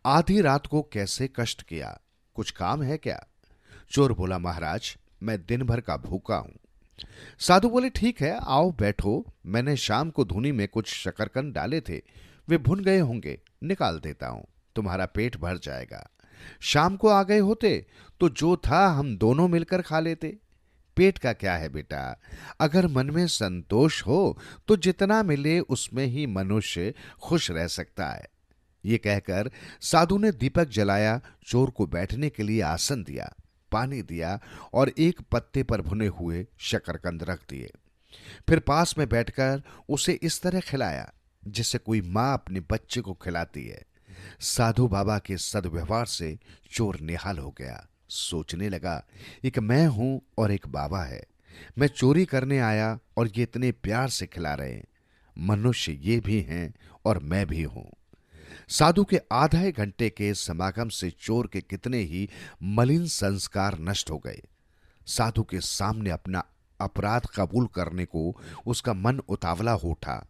आधी रात को कैसे कष्ट किया, कुछ काम है क्या? चोर बोला, महाराज, मैं दिन भर का भूखा हूं। साधु बोले, ठीक है, आओ बैठो। मैंने शाम को धुनी में कुछ शकरकंद डाले थे, वे भुन गए होंगे, निकाल देता हूं, तुम्हारा पेट भर जाएगा। शाम को आ गए होते तो जो था हम दोनों मिलकर खा लेते। पेट का क्या है बेटा, अगर मन में संतोष हो तो जितना मिले उसमें ही मनुष्य खुश रह सकता है। ये कहकर साधु ने दीपक जलाया, चोर को बैठने के लिए आसन दिया, पानी दिया और एक पत्ते पर भुने हुए शकरकंद रख दिए। फिर पास में बैठकर उसे इस तरह खिलाया जिससे कोई मां अपने बच्चे को खिलाती है। साधु बाबा के सद्व्यवहार से चोर निहाल हो गया। सोचने लगा, एक मैं हूं और एक बाबा है। मैं चोरी करने आया और ये इतने प्यार से खिला रहे हैं। मनुष्य ये भी हैं और मैं भी हूं। साधु के आधे घंटे के समागम से चोर के कितने ही मलिन संस्कार नष्ट हो गए। साधु के सामने अपना अपराध कबूल करने को उसका मन उतावला हो उठा।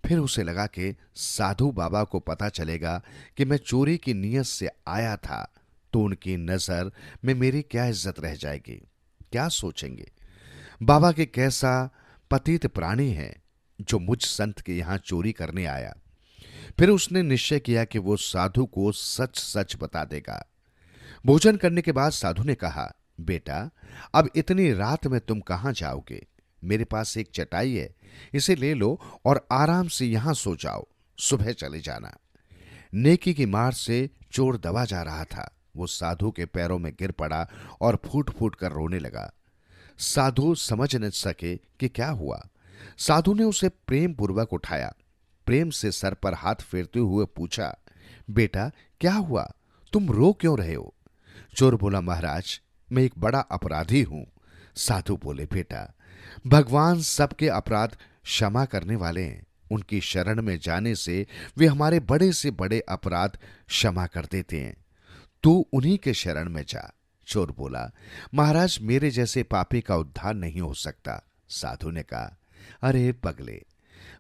फिर उसे लगा कि साधु बाबा को पता चलेगा कि मैं चोरी की नीयत से आया था तो उनकी नजर में मेरी क्या इज्जत रह जाएगी, क्या सोचेंगे। बाबा के कैसा पतित प्राणी है जो मुझ संत के यहां चोरी करने आया। फिर उसने निश्चय किया कि वो साधु को सच सच बता देगा। भोजन करने के बाद साधु ने कहा, बेटा, अब इतनी रात में तुम कहां जाओगे? मेरे पास एक चटाई है, इसे ले लो और आराम से यहां सो जाओ, सुबह चले जाना। नेकी की मार से चोर दबा जा रहा था। वो साधु के पैरों में गिर पड़ा और फूट फूट कर रोने लगा। साधु समझ न सके कि क्या हुआ। साधु ने उसे प्रेम पूर्वक उठाया, प्रेम से सर पर हाथ फेरते हुए पूछा, बेटा क्या हुआ, तुम रो क्यों रहे हो? चोर बोला, महाराज मैं एक बड़ा अपराधी हूं। साधु बोले, बेटा भगवान सबके अपराध क्षमा करने वाले हैं। उनकी शरण में जाने से वे हमारे बड़े से बड़े अपराध क्षमा कर देते हैं। तू उन्हीं के शरण में जा। चोर बोला, महाराज मेरे जैसे पापी का उद्धार नहीं हो सकता। साधु ने कहा, अरे पगले,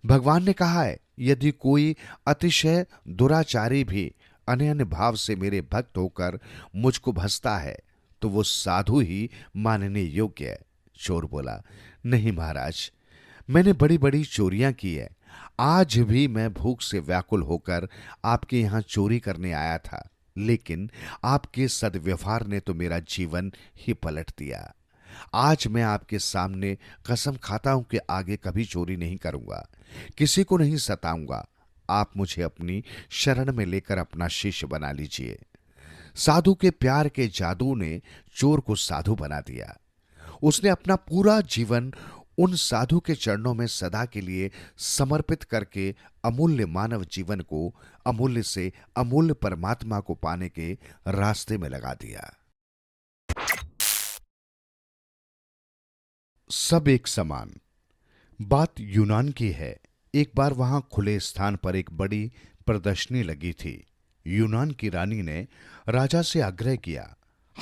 भगवान ने कहा है यदि कोई अतिशय दुराचारी भी अनन्य भाव से मेरे भक्त होकर मुझको भसता है तो वो साधु ही मानने योग्य है। चोर बोला, नहीं महाराज, मैंने बड़ी बड़ी चोरियां की है। आज भी मैं भूख से व्याकुल होकर आपके यहां चोरी करने आया था, लेकिन आपके सद्व्यवहार ने तो मेरा जीवन ही पलट दिया। आज मैं आपके सामने कसम खाता हूं कि आगे कभी चोरी नहीं करूंगा, किसी को नहीं सताऊंगा। आप मुझे अपनी शरण में लेकर अपना शिष्य बना लीजिए। साधु के प्यार के जादू ने चोर को साधु बना दिया। उसने अपना पूरा जीवन उन साधु के चरणों में सदा के लिए समर्पित करके अमूल्य मानव जीवन को अमूल्य से अमूल्य परमात्मा को पाने के रास्ते में लगा दिया। सब एक समान। बात यूनान की है। एक बार वहां खुले स्थान पर एक बड़ी प्रदर्शनी लगी थी। यूनान की रानी ने राजा से आग्रह किया,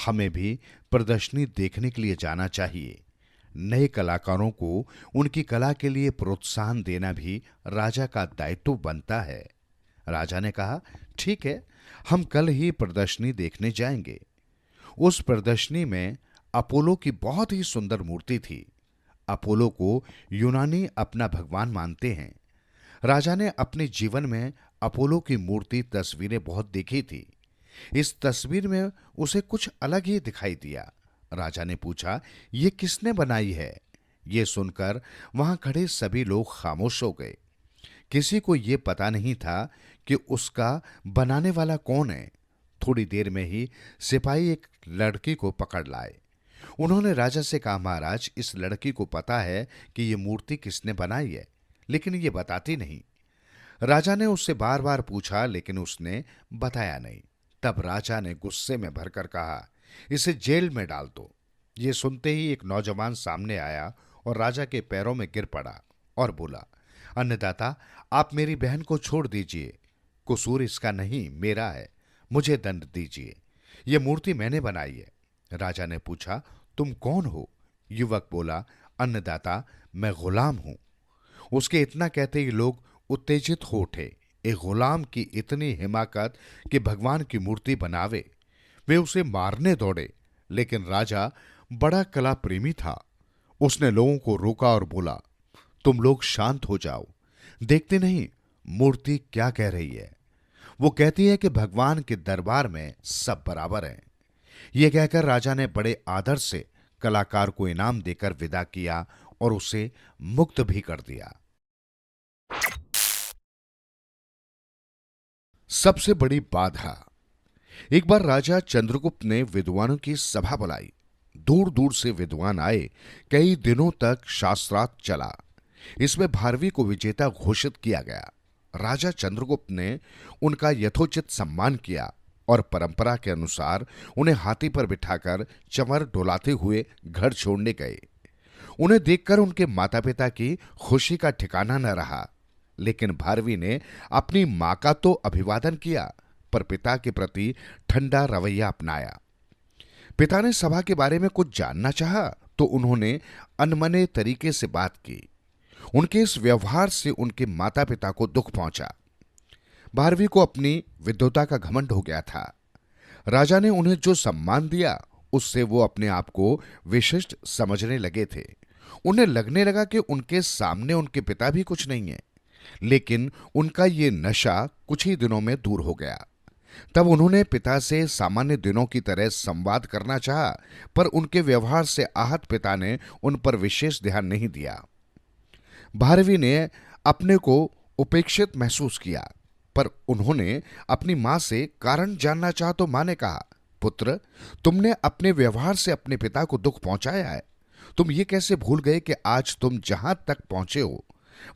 हमें भी प्रदर्शनी देखने के लिए जाना चाहिए। नए कलाकारों को उनकी कला के लिए प्रोत्साहन देना भी राजा का दायित्व बनता है। राजा ने कहा, ठीक है, हम कल ही प्रदर्शनी देखने जाएंगे। उस प्रदर्शनी में अपोलो की बहुत ही सुंदर मूर्ति थी। अपोलो को यूनानी अपना भगवान मानते हैं। राजा ने अपने जीवन में अपोलो की मूर्ति तस्वीरें बहुत देखी थी। इस तस्वीर में उसे कुछ अलग ही दिखाई दिया। राजा ने पूछा, ये किसने बनाई है? ये सुनकर वहां खड़े सभी लोग खामोश हो गए। किसी को ये पता नहीं था कि उसका बनाने वाला कौन है। थोड़ी देर में ही सिपाही एक लड़की को पकड़ लाए। उन्होंने राजा से कहा, महाराज इस लड़की को पता है कि ये मूर्ति किसने बनाई है, लेकिन ये बताती नहीं। राजा ने उससे बार बार पूछा, लेकिन उसने बताया नहीं। तब राजा ने गुस्से में भरकर कहा, इसे जेल में डाल दो। ये सुनते ही एक नौजवान सामने आया और राजा के पैरों में गिर पड़ा और बोला, अन्नदाता, आप मेरी बहन को छोड़ दीजिए। कसूर इसका नहीं, मेरा है। मुझे दंड दीजिए। ये मूर्ति मैंने बनाई है। राजा ने पूछा, तुम कौन हो? युवक बोला, अन्नदाता, मैं गुलाम हूं। उसके इतना कहते ही लोग उत्तेजित हो उठे। एक गुलाम की इतनी हिमाकत कि भगवान की मूर्ति बनावे। वे उसे मारने दौड़े, लेकिन राजा बड़ा कला प्रेमी था। उसने लोगों को रोका और बोला, तुम लोग शांत हो जाओ। देखते नहीं मूर्ति क्या कह रही है? वो कहती है कि भगवान के दरबार में सब बराबर हैं। यह कहकर राजा ने बड़े आदर से कलाकार को इनाम देकर विदा किया और उसे मुक्त भी कर दिया। सबसे बड़ी बाधा। एक बार राजा चंद्रगुप्त ने विद्वानों की सभा बुलाई। दूर दूर से विद्वान आए। कई दिनों तक शास्त्रार्थ चला। इसमें 12वीं को विजेता घोषित किया गया। राजा चंद्रगुप्त ने उनका यथोचित सम्मान किया और परंपरा के अनुसार उन्हें हाथी पर बिठाकर चंवर डोलाते हुए घर छोड़ने गए। उन्हें देखकर उनके माता पिता की खुशी का ठिकाना न रहा। लेकिन 12वीं ने अपनी मां का तो अभिवादन किया, पर पिता के प्रति ठंडा रवैया अपनाया। पिता ने सभा के बारे में कुछ जानना चाहा तो उन्होंने अनमने तरीके से बात की। उनके इस व्यवहार से उनके माता पिता को दुख पहुंचा। 12वीं को अपनी विद्वता का घमंड हो गया था। राजा ने उन्हें जो सम्मान दिया उससे वो अपने आप को विशिष्ट समझने लगे थे। उन्हें लगने लगा कि उनके सामने उनके पिता भी कुछ नहीं है। लेकिन उनका ये नशा कुछ ही दिनों में दूर हो गया। तब उन्होंने पिता से सामान्य दिनों की तरह संवाद करना चाहा, पर उनके व्यवहार से आहत पिता ने उन पर विशेष ध्यान नहीं दिया। 12वीं ने अपने को उपेक्षित महसूस किया, पर उन्होंने अपनी मां से कारण जानना चाहा तो मां ने कहा, पुत्र, तुमने अपने व्यवहार से अपने पिता को दुख पहुंचाया है। तुम ये कैसे भूल गए कि आज तुम जहां तक पहुंचे हो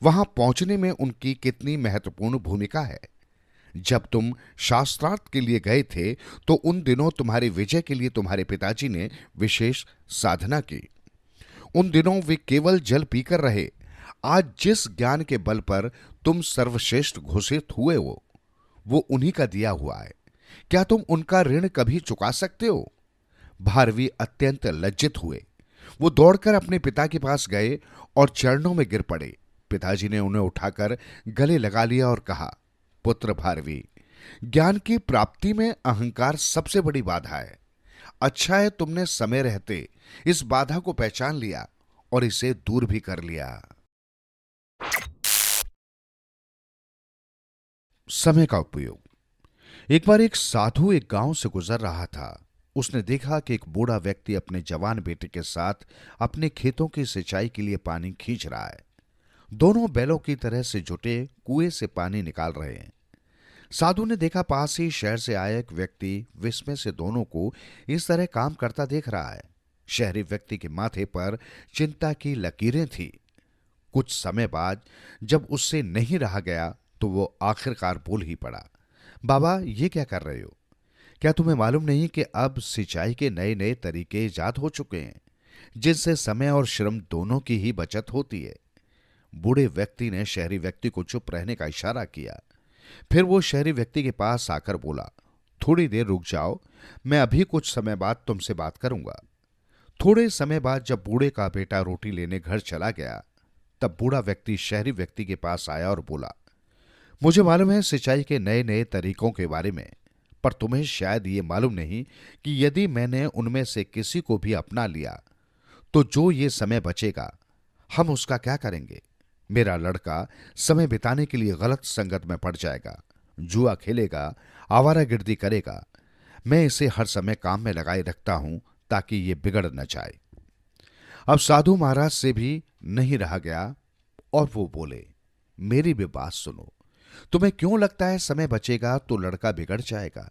वहां पहुंचने में उनकी कितनी महत्वपूर्ण भूमिका है। जब तुम शास्त्रार्थ के लिए गए थे तो उन दिनों तुम्हारी विजय के लिए तुम्हारे पिताजी ने विशेष साधना की। उन दिनों वे केवल जल पीकर रहे। आज जिस ज्ञान के बल पर तुम सर्वश्रेष्ठ घोषित हुए हो वो उन्हीं का दिया हुआ है। क्या तुम उनका ऋण कभी चुका सकते हो? भारवी अत्यंत लज्जित हुए। वो दौड़कर अपने पिता के पास गए और चरणों में गिर पड़े। पिताजी ने उन्हें उठाकर गले लगा लिया और कहा, पुत्र भारवी, ज्ञान की प्राप्ति में अहंकार सबसे बड़ी बाधा है। अच्छा है तुमने समय रहते इस बाधा को पहचान लिया और इसे दूर भी कर लिया। समय का उपयोग। एक बार एक साधु एक गांव से गुजर रहा था। उसने देखा कि एक बूढ़ा व्यक्ति अपने जवान बेटे के साथ अपने खेतों की सिंचाई के लिए पानी खींच रहा है। दोनों बैलों की तरह से जुटे कुएं से पानी निकाल रहे हैं। साधु ने देखा पास ही शहर से आया एक व्यक्ति विस्मय से दोनों को इस तरह काम करता देख रहा है। शहरी व्यक्ति के माथे पर चिंता की लकीरें थी। कुछ समय बाद जब उससे नहीं रहा गया तो वो आखिरकार बोल ही पड़ा, बाबा ये क्या कर रहे हो? क्या तुम्हें मालूम नहीं कि अब सिंचाई के नए नए तरीके इजाद हो चुके हैं जिनसे समय और श्रम दोनों की ही बचत होती है? बूढ़े व्यक्ति ने शहरी व्यक्ति को चुप रहने का इशारा किया। फिर वो शहरी व्यक्ति के पास आकर बोला, थोड़ी देर रुक जाओ, मैं अभी कुछ समय बाद तुमसे बात करूंगा। थोड़े समय बाद जब बूढ़े का बेटा रोटी लेने घर चला गया तब बूढ़ा व्यक्ति शहरी व्यक्ति के पास आया और बोला, मुझे मालूम है सिंचाई के नए नए तरीकों के बारे में, पर तुम्हें शायद ये मालूम नहीं कि यदि मैंने उनमें से किसी को भी अपना लिया तो जो ये समय बचेगा हम उसका क्या करेंगे? मेरा लड़का समय बिताने के लिए गलत संगत में पड़ जाएगा, जुआ खेलेगा, आवारागर्दी करेगा। मैं इसे हर समय काम में लगाए रखता हूं ताकि ये बिगड़ न जाए। अब साधु महाराज से भी नहीं रहा गया और वो बोले, मेरी भी बात सुनो। तुम्हें क्यों लगता है समय बचेगा तो लड़का बिगड़ जाएगा?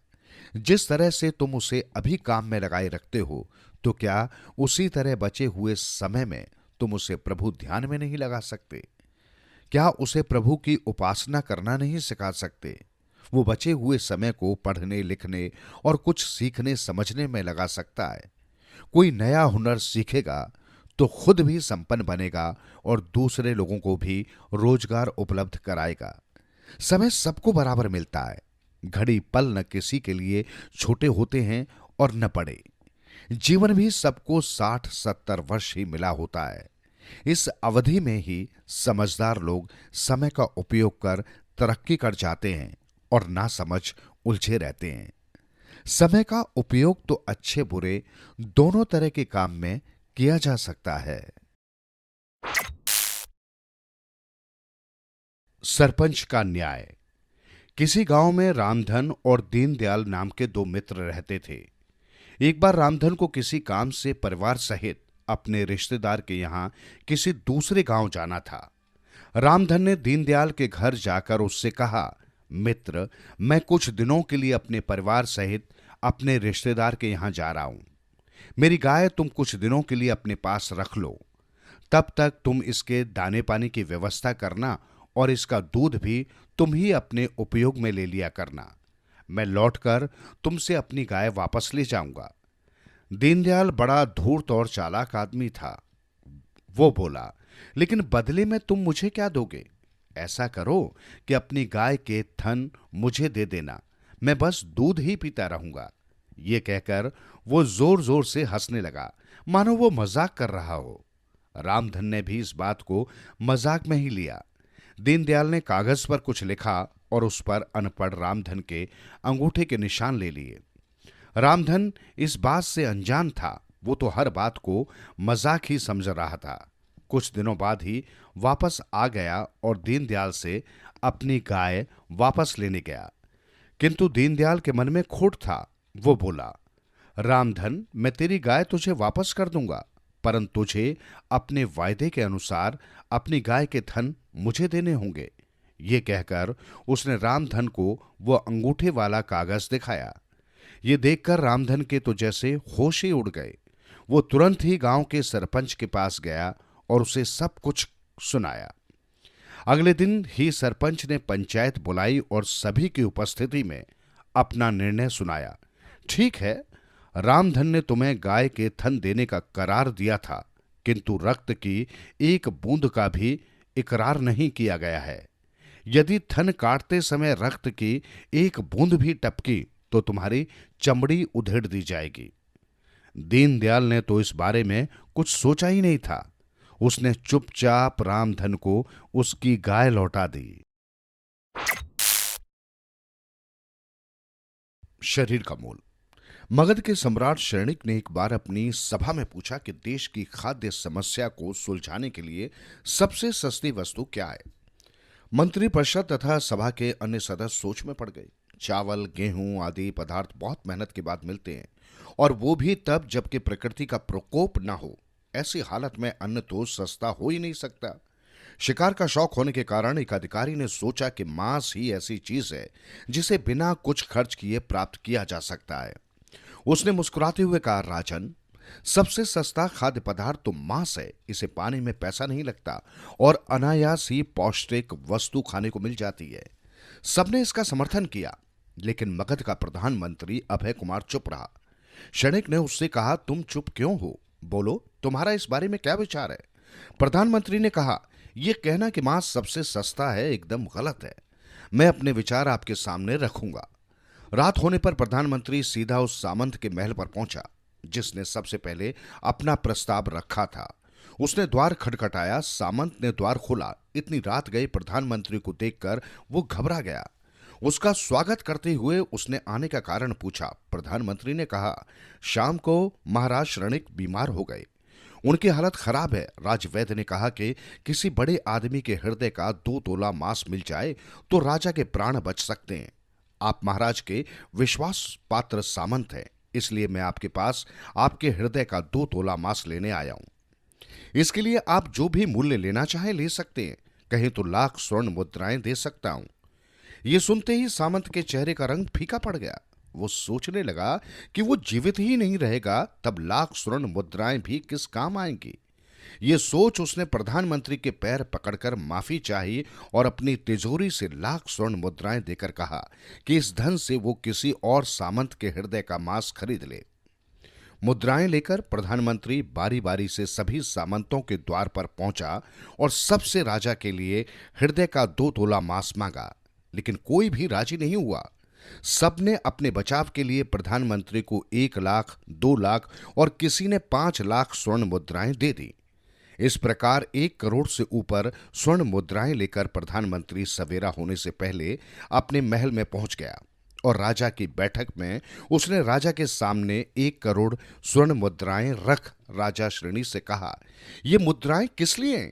जिस तरह से तुम उसे अभी काम में लगाए रखते हो तो क्या उसी तरह बचे हुए समय में तुम उसे प्रभु ध्यान में नहीं लगा सकते? क्या उसे प्रभु की उपासना करना नहीं सिखा सकते? वो बचे हुए समय को पढ़ने लिखने और कुछ सीखने समझने में लगा सकता है। कोई नया हुनर सीखेगा तो खुद भी संपन्न बनेगा और दूसरे लोगों को भी रोजगार उपलब्ध कराएगा। समय सबको बराबर मिलता है। घड़ी पल न किसी के लिए छोटे होते हैं और न बड़े। जीवन भी सबको 60-70 वर्ष ही मिला होता है। इस अवधि में ही समझदार लोग समय का उपयोग कर तरक्की कर जाते हैं और नासमझ उलझे रहते हैं। समय का उपयोग तो अच्छे बुरे दोनों तरह के काम में किया जा सकता है। सरपंच का न्याय। किसी गांव में रामधन और दीनदयाल नाम के दो मित्र रहते थे। एक बार रामधन को किसी काम से परिवार सहित अपने रिश्तेदार के यहां किसी दूसरे गांव जाना था। रामधन ने दीनदयाल के घर जाकर उससे कहा, मित्र, मैं कुछ दिनों के लिए अपने परिवार सहित अपने रिश्तेदार के यहां जा रहा हूं। मेरी गाय तुम कुछ दिनों के लिए अपने पास रख लो। तब तक तुम इसके दाने पानी की व्यवस्था करना और इसका दूध भी तुम ही अपने उपयोग में ले लिया करना। मैं लौटकर तुमसे अपनी गाय वापस ले जाऊंगा। दीनदयाल बड़ा धूर्त और चालाक आदमी था। वो बोला, लेकिन बदले में तुम मुझे क्या दोगे? ऐसा करो कि अपनी गाय के थन मुझे दे देना, मैं बस दूध ही पीता रहूंगा। ये कहकर वो जोर जोर से हंसने लगा, मानो वो मजाक कर रहा हो। रामधन ने भी इस बात को मजाक में ही लिया। दीनदयाल ने कागज पर कुछ लिखा और उस पर अनपढ़ रामधन के अंगूठे के निशान ले लिए। रामधन इस बात से अनजान था। वो तो हर बात को मजाक ही समझ रहा था। कुछ दिनों बाद ही वापस आ गया और दीनदयाल से अपनी गाय वापस लेने गया। किंतु दीनदयाल के मन में खोट था। वो बोला, रामधन, मैं तेरी गाय तुझे वापस कर दूंगा, परंतु तुझे अपने वायदे के अनुसार अपनी गाय के थन मुझे देने होंगे। ये कहकर उसने रामधन को वो अंगूठे वाला कागज दिखाया। ये देखकर रामधन के तो जैसे होश ही उड़ गए। वो तुरंत ही गांव के सरपंच के पास गया और उसे सब कुछ सुनाया। अगले दिन ही सरपंच ने पंचायत बुलाई और सभी की उपस्थिति में अपना निर्णय सुनाया। ठीक है, रामधन ने तुम्हें गाय के थन देने का करार दिया था, किंतु रक्त की एक बूंद का भी इकरार नहीं किया गया है। यदि थन काटते समय रक्त की एक बूंद भी टपकी तो तुम्हारी चमड़ी उधेड़ दी जाएगी। दीनदयाल ने तो इस बारे में कुछ सोचा ही नहीं था। उसने चुपचाप रामधन को उसकी गाय लौटा दी। शरीर का मूल। मगध के सम्राट शरणिक ने एक बार अपनी सभा में पूछा कि देश की खाद्य समस्या को सुलझाने के लिए सबसे सस्ती वस्तु क्या है। मंत्रिपरिषद तथा सभा के अन्य सदस्य सोच में पड़ गए। चावल, गेहूं आदि पदार्थ बहुत मेहनत के बाद मिलते हैं, और वो भी तब जबकि प्रकृति का प्रकोप ना हो। ऐसी हालत में अन्न तो सस्ता हो ही नहीं सकता। शिकार का शौक होने के कारण एक अधिकारी ने सोचा कि मांस ही ऐसी चीज है जिसे बिना कुछ खर्च किए प्राप्त किया जा सकता है। उसने मुस्कुराते हुए कहा, राजन, सबसे सस्ता खाद्य पदार्थ तो मांस है। इसे पाने में पैसा नहीं लगता और अनायास ही पौष्टिक वस्तु खाने को मिल जाती है। सबने इसका समर्थन किया, लेकिन मगध का प्रधानमंत्री अभय कुमार चुप रहा। क्षणिक ने उससे कहा, तुम चुप क्यों हो? बोलो, तुम्हारा इस बारे में क्या विचार है? प्रधानमंत्री ने कहा, यह कहना कि मांस सबसे सस्ता है एकदम गलत है। मैं अपने विचार आपके सामने रखूंगा। रात होने पर प्रधानमंत्री सीधा उस सामंत के महल पर पहुंचा जिसने सबसे पहले अपना प्रस्ताव रखा था। उसने द्वार खटखटाया। सामंत ने द्वार खोला। इतनी रात गए प्रधानमंत्री को देखकर वो घबरा गया। उसका स्वागत करते हुए उसने आने का कारण पूछा। प्रधानमंत्री ने कहा, शाम को महाराज शरणिक बीमार हो गए, उनकी हालत खराब है। राजवैद्य ने कहा कि किसी बड़े आदमी के हृदय का 2 तोला मांस मिल जाए तो राजा के प्राण बच सकते हैं। आप महाराज के विश्वास पात्र सामंत हैं, इसलिए मैं आपके पास आपके हृदय का 2 तोला मांस लेने आया हूं। इसके लिए आप जो भी मूल्य लेना चाहें ले सकते हैं, कहें तो लाख स्वर्ण मुद्राएं दे सकता हूं। यह सुनते ही सामंत के चेहरे का रंग फीका पड़ गया। वो सोचने लगा कि वो जीवित ही नहीं रहेगा, तब लाख स्वर्ण मुद्राएं भी किस काम आएंगी। ये सोच उसने प्रधानमंत्री के पैर पकड़कर माफी चाही और अपनी तिजोरी से लाख स्वर्ण मुद्राएं देकर कहा कि इस धन से वो किसी और सामंत के हृदय का मांस खरीद ले। मुद्राएं लेकर प्रधानमंत्री बारी बारी से सभी सामंतों के द्वार पर पहुंचा और सबसे राजा के लिए हृदय का 2 तोला मांस मांगा, लेकिन कोई भी राजी नहीं हुआ। सबने अपने बचाव के लिए प्रधानमंत्री को 1 लाख, 2 लाख और किसी ने 5 लाख स्वर्ण मुद्राएं दे दी। इस प्रकार 1 करोड़ से ऊपर स्वर्ण मुद्राएं लेकर प्रधानमंत्री सवेरा होने से पहले अपने महल में पहुंच गया और राजा की बैठक में उसने राजा के सामने 1 करोड़ स्वर्ण मुद्राएं रख राजा श्रेणी से कहा, ये मुद्राएं किस लिए हैं?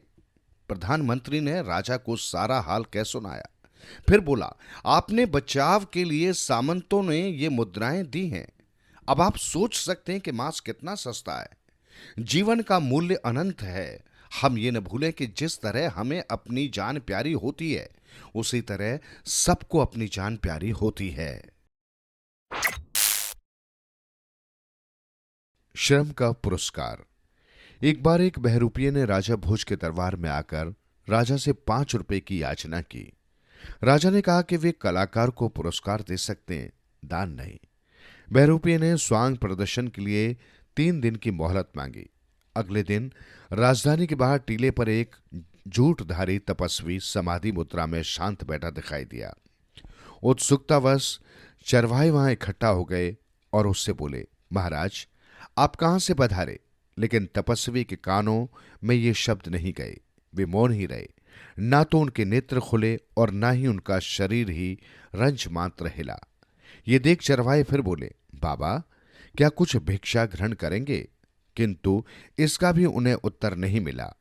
प्रधानमंत्री ने राजा को सारा हाल कह सुनाया। फिर बोला, आपने बचाव के लिए सामंतों ने ये मुद्राएं दी हैं। अब आप सोच सकते हैं कि मांस कितना सस्ता है। जीवन का मूल्य अनंत है। हम ये न भूलें कि जिस तरह हमें अपनी जान प्यारी होती है, उसी तरह सबको अपनी जान प्यारी होती है। श्रम का पुरस्कार। एक बार एक बहरूपिये ने राजा भोज के दरबार में आकर राजा से 5 रुपए की याचना की। राजा ने कहा कि वे कलाकार को पुरस्कार दे सकते हैं, दान नहीं। बहरूपिये ने स्वांग प्रदर्शन के लिए 3 दिन की मोहलत मांगी। अगले दिन राजधानी के बाहर टीले पर एक जूठधारी तपस्वी समाधि मुद्रा में शांत बैठा दिखाई दिया। उत्सुकतावश चरवाहे वहां इकट्ठा हो गए और उससे बोले, महाराज, आप कहां से पधारे? लेकिन तपस्वी के कानों में ये शब्द नहीं गए। वे मौन ही रहे। ना तो उनके नेत्र खुले और ना ही उनका शरीर ही रंज मात्र हिला। ये देख चरवाहे फिर बोले, बाबा, क्या कुछ भिक्षा ग्रहण करेंगे? किंतु इसका भी उन्हें उत्तर नहीं मिला।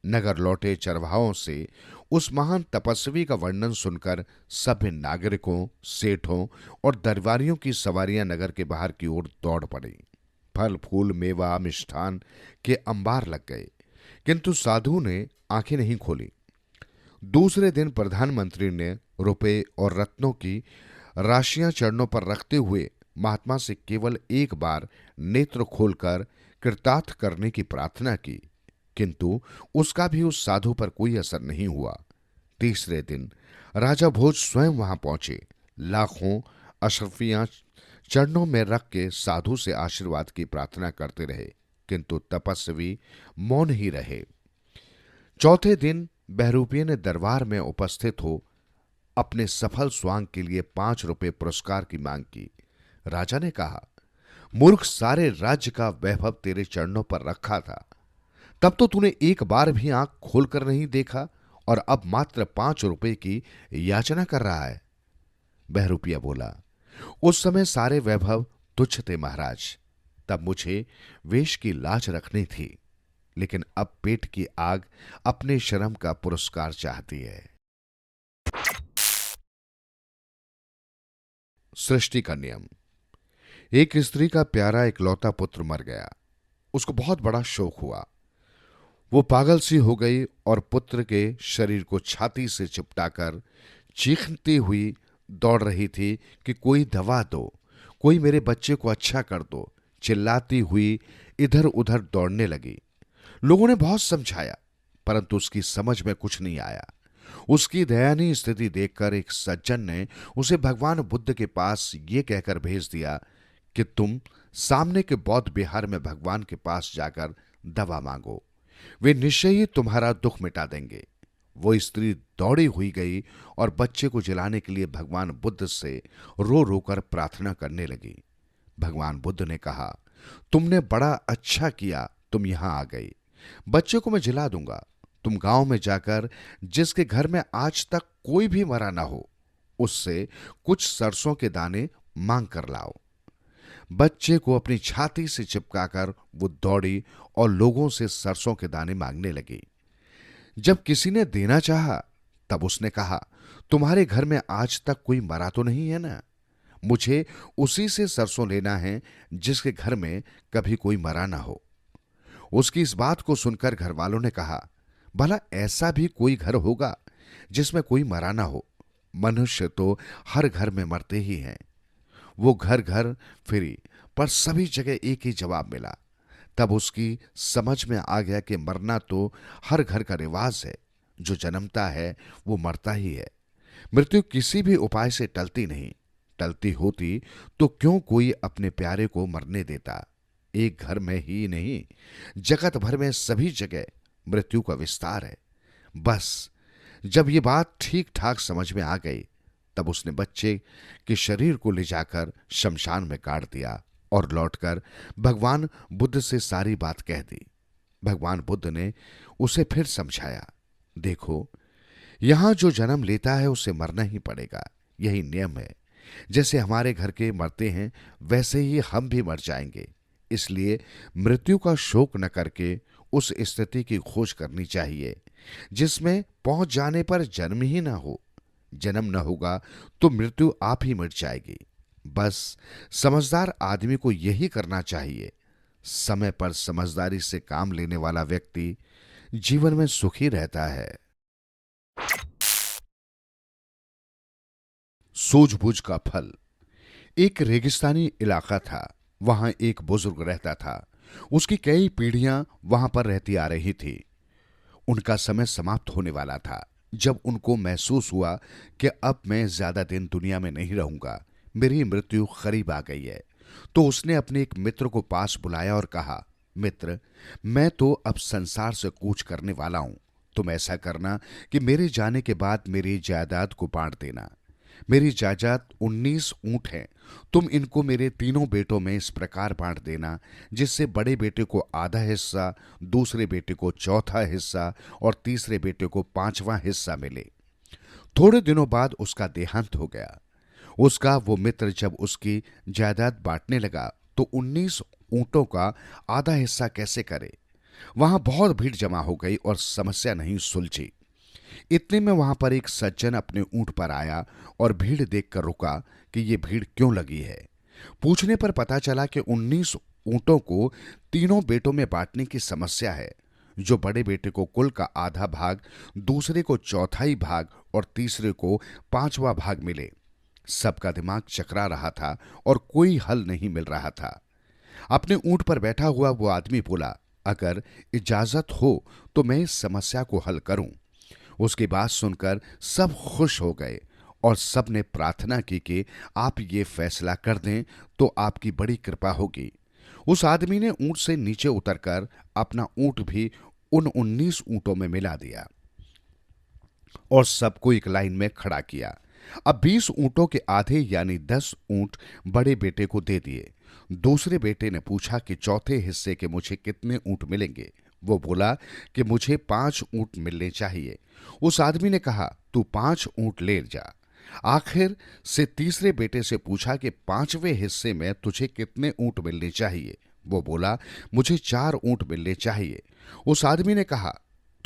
नगर लौटे चरवाहों से उस महान तपस्वी का वर्णन सुनकर सभ्य नागरिकों, सेठों और दरबारियों की सवारियां नगर के बाहर की ओर दौड़ पड़ी। फल फूल, मेवा, मिष्ठान के अंबार लग गए, किंतु साधु ने आंखें नहीं खोली। दूसरे दिन प्रधानमंत्री ने रुपए और रत्नों की राशियां चरणों पर रखते हुए महात्मा से केवल एक बार नेत्र खोलकर कृतार्थ करने की प्रार्थना की, किंतु उसका भी उस साधु पर कोई असर नहीं हुआ। तीसरे दिन राजा भोज स्वयं वहां पहुंचे। लाखों अशरफियां चरणों में रख के साधु से आशीर्वाद की प्रार्थना करते रहे, किंतु तपस्वी मौन ही रहे। चौथे दिन बहरूपिये ने दरबार में उपस्थित हो अपने सफल स्वांग के लिए 5 रुपए पुरस्कार की मांग की। राजा ने कहा, मूर्ख, सारे राज्य का वैभव तेरे चरणों पर रखा था, तब तो तूने एक बार भी आंख खोलकर नहीं देखा और अब मात्र 5 रुपए की याचना कर रहा है। बहरूपिया बोला, उस समय सारे वैभव तुच्छ थे महाराज, तब मुझे वेश की लाज रखनी थी, लेकिन अब पेट की आग अपने शर्म का पुरस्कार चाहती है। सृष्टि का नियम। एक स्त्री का प्यारा इकलौता पुत्र मर गया। उसको बहुत बड़ा शोक हुआ। वो पागल सी हो गई और पुत्र के शरीर को छाती से चिपटाकर चीखती हुई दौड़ रही थी कि कोई दवा दो, कोई मेरे बच्चे को अच्छा कर दो। चिल्लाती हुई इधर उधर दौड़ने लगी। लोगों ने बहुत समझाया, परंतु उसकी समझ में कुछ नहीं आया। उसकी दयनीय स्थिति देखकर एक सज्जन ने उसे भगवान बुद्ध के पास ये कहकर भेज दिया कि तुम सामने के बौद्ध विहार में भगवान के पास जाकर दवा मांगो, वे निश्चय ही तुम्हारा दुख मिटा देंगे। वो स्त्री दौड़ी हुई गई और बच्चे को जिलाने के लिए भगवान बुद्ध से रो रो कर प्रार्थना करने लगी। भगवान बुद्ध ने कहा, तुमने बड़ा अच्छा किया, तुम यहां आ गई। बच्चे को मैं जिला दूंगा। तुम गांव में जाकर जिसके घर में आज तक कोई भी मरा ना हो, उससे कुछ सरसों के दाने मांग कर लाओ। बच्चे को अपनी छाती से चिपकाकर वो दौड़ी और लोगों से सरसों के दाने मांगने लगी। जब किसी ने देना चाहा, तब उसने कहा, तुम्हारे घर में आज तक कोई मरा तो नहीं है ना? मुझे उसी से सरसों लेना है जिसके घर में कभी कोई मरा ना हो। उसकी इस बात को सुनकर घर वालों ने कहा, भला ऐसा भी कोई घर होगा जिसमें कोई मरा ना हो? मनुष्य तो हर घर में मरते ही हैं। वो घर घर फिरी, पर सभी जगह एक ही जवाब मिला। तब उसकी समझ में आ गया कि मरना तो हर घर का रिवाज है। जो जन्मता है वो मरता ही है। मृत्यु किसी भी उपाय से टलती नहीं। टलती होती तो क्यों कोई अपने प्यारे को मरने देता? एक घर में ही नहीं, जगत भर में सभी जगह मृत्यु का विस्तार है। बस जब ये बात ठीक ठाक समझ में आ गई, तब उसने बच्चे के शरीर को ले जाकर शमशान में गाड़ दिया और लौटकर भगवान बुद्ध से सारी बात कह दी। भगवान बुद्ध ने उसे फिर समझाया, देखो, यहां जो जन्म लेता है उसे मरना ही पड़ेगा, यही नियम है। जैसे हमारे घर के मरते हैं, वैसे ही हम भी मर जाएंगे। इसलिए मृत्यु का शोक न करके उस स्थिति की खोज करनी चाहिए जिसमें पहुंच जाने पर जन्म ही ना हो। जन्म न होगा तो मृत्यु आप ही मिट जाएगी। बस समझदार आदमी को यही करना चाहिए। समय पर समझदारी से काम लेने वाला व्यक्ति जीवन में सुखी रहता है। सूझबूझ का फल। एक रेगिस्तानी इलाका था। वहां एक बुजुर्ग रहता था। उसकी कई पीढ़ियां वहां पर रहती आ रही थी। उनका समय समाप्त होने वाला था। जब उनको महसूस हुआ कि अब मैं ज्यादा दिन दुनिया में नहीं रहूंगा, मेरी मृत्यु करीब आ गई है, तो उसने अपने एक मित्र को पास बुलाया और कहा, मित्र, मैं तो अब संसार से कूच करने वाला हूं। तुम ऐसा करना कि मेरे जाने के बाद मेरी जायदाद को बांट देना। मेरी जायदाद 19 ऊंट हैं। तुम इनको मेरे तीनों बेटों में इस प्रकार बांट देना जिससे बड़े बेटे को आधा हिस्सा, दूसरे बेटे को चौथा हिस्सा और तीसरे बेटे को 5वां हिस्सा मिले। थोड़े दिनों बाद उसका देहांत हो गया। उसका वो मित्र जब उसकी जायदाद बांटने लगा तो 19 ऊंटों का आधा हिस्सा कैसे करे? वहां बहुत भीड़ जमा हो गई और समस्या नहीं सुलझी। इतने में वहां पर एक सज्जन अपने ऊंट पर आया और भीड़ देखकर रुका कि ये भीड़ क्यों लगी है। पूछने पर पता चला कि 19 ऊंटों को तीनों बेटों में बांटने की समस्या है। जो बड़े बेटे को कुल का आधा भाग, दूसरे को चौथाई भाग और तीसरे को 5वां भाग मिले। सबका दिमाग चकरा रहा था और कोई हल नहीं मिल रहा था। अपने ऊंट पर बैठा हुआ वो आदमी बोला, अगर इजाजत हो तो मैं इस समस्या को हल करूं। उसकी बात सुनकर सब खुश हो गए और सब ने प्रार्थना की कि आप ये फैसला कर दें तो आपकी बड़ी कृपा होगी। उस आदमी ने ऊंट से नीचे उतरकर अपना ऊंट भी उन 19 ऊंटों में मिला दिया और सबको एक लाइन में खड़ा किया। अब 20 ऊंटों के आधे यानी 10 ऊंट बड़े बेटे को दे दिए। दूसरे बेटे ने पूछा कि चौथे हिस्से के मुझे कितने ऊंट मिलेंगे। वो बोला कि मुझे 5 ऊंट मिलने चाहिए। उस आदमी ने कहा, तू 5 ऊंट ले जा। आखिर से तीसरे बेटे से पूछा कि 5वें हिस्से में तुझे कितने ऊंट मिलने चाहिए। वो बोला, मुझे 4 ऊंट मिलने चाहिए। उस आदमी ने कहा,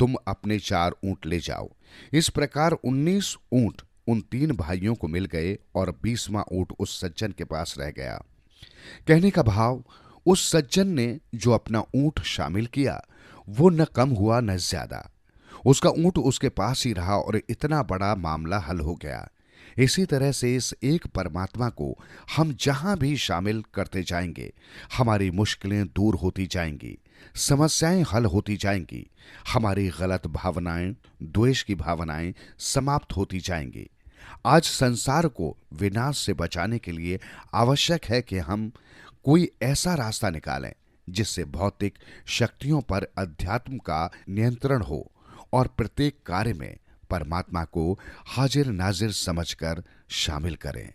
तुम अपने 4 ऊंट ले जाओ। इस प्रकार 19 ऊंट उन 3 भाइयों को मिल गए और 20वां ऊंट उस सज्जन के पास रह गया। कहने का भाव, उस सज्जन ने जो अपना ऊंट शामिल किया वो न कम हुआ न ज्यादा। उसका ऊंट उसके पास ही रहा और इतना बड़ा मामला हल हो गया। इसी तरह से इस एक परमात्मा को हम जहां भी शामिल करते जाएंगे, हमारी मुश्किलें दूर होती जाएंगी, समस्याएं हल होती जाएंगी, हमारी गलत भावनाएं, द्वेष की भावनाएं समाप्त होती जाएंगी। आज संसार को विनाश से बचाने के लिए आवश्यक है कि हम कोई ऐसा रास्ता निकालें जिससे भौतिक शक्तियों पर अध्यात्म का नियंत्रण हो और प्रत्येक कार्य में परमात्मा को हाजिर नाजिर समझकर शामिल करें।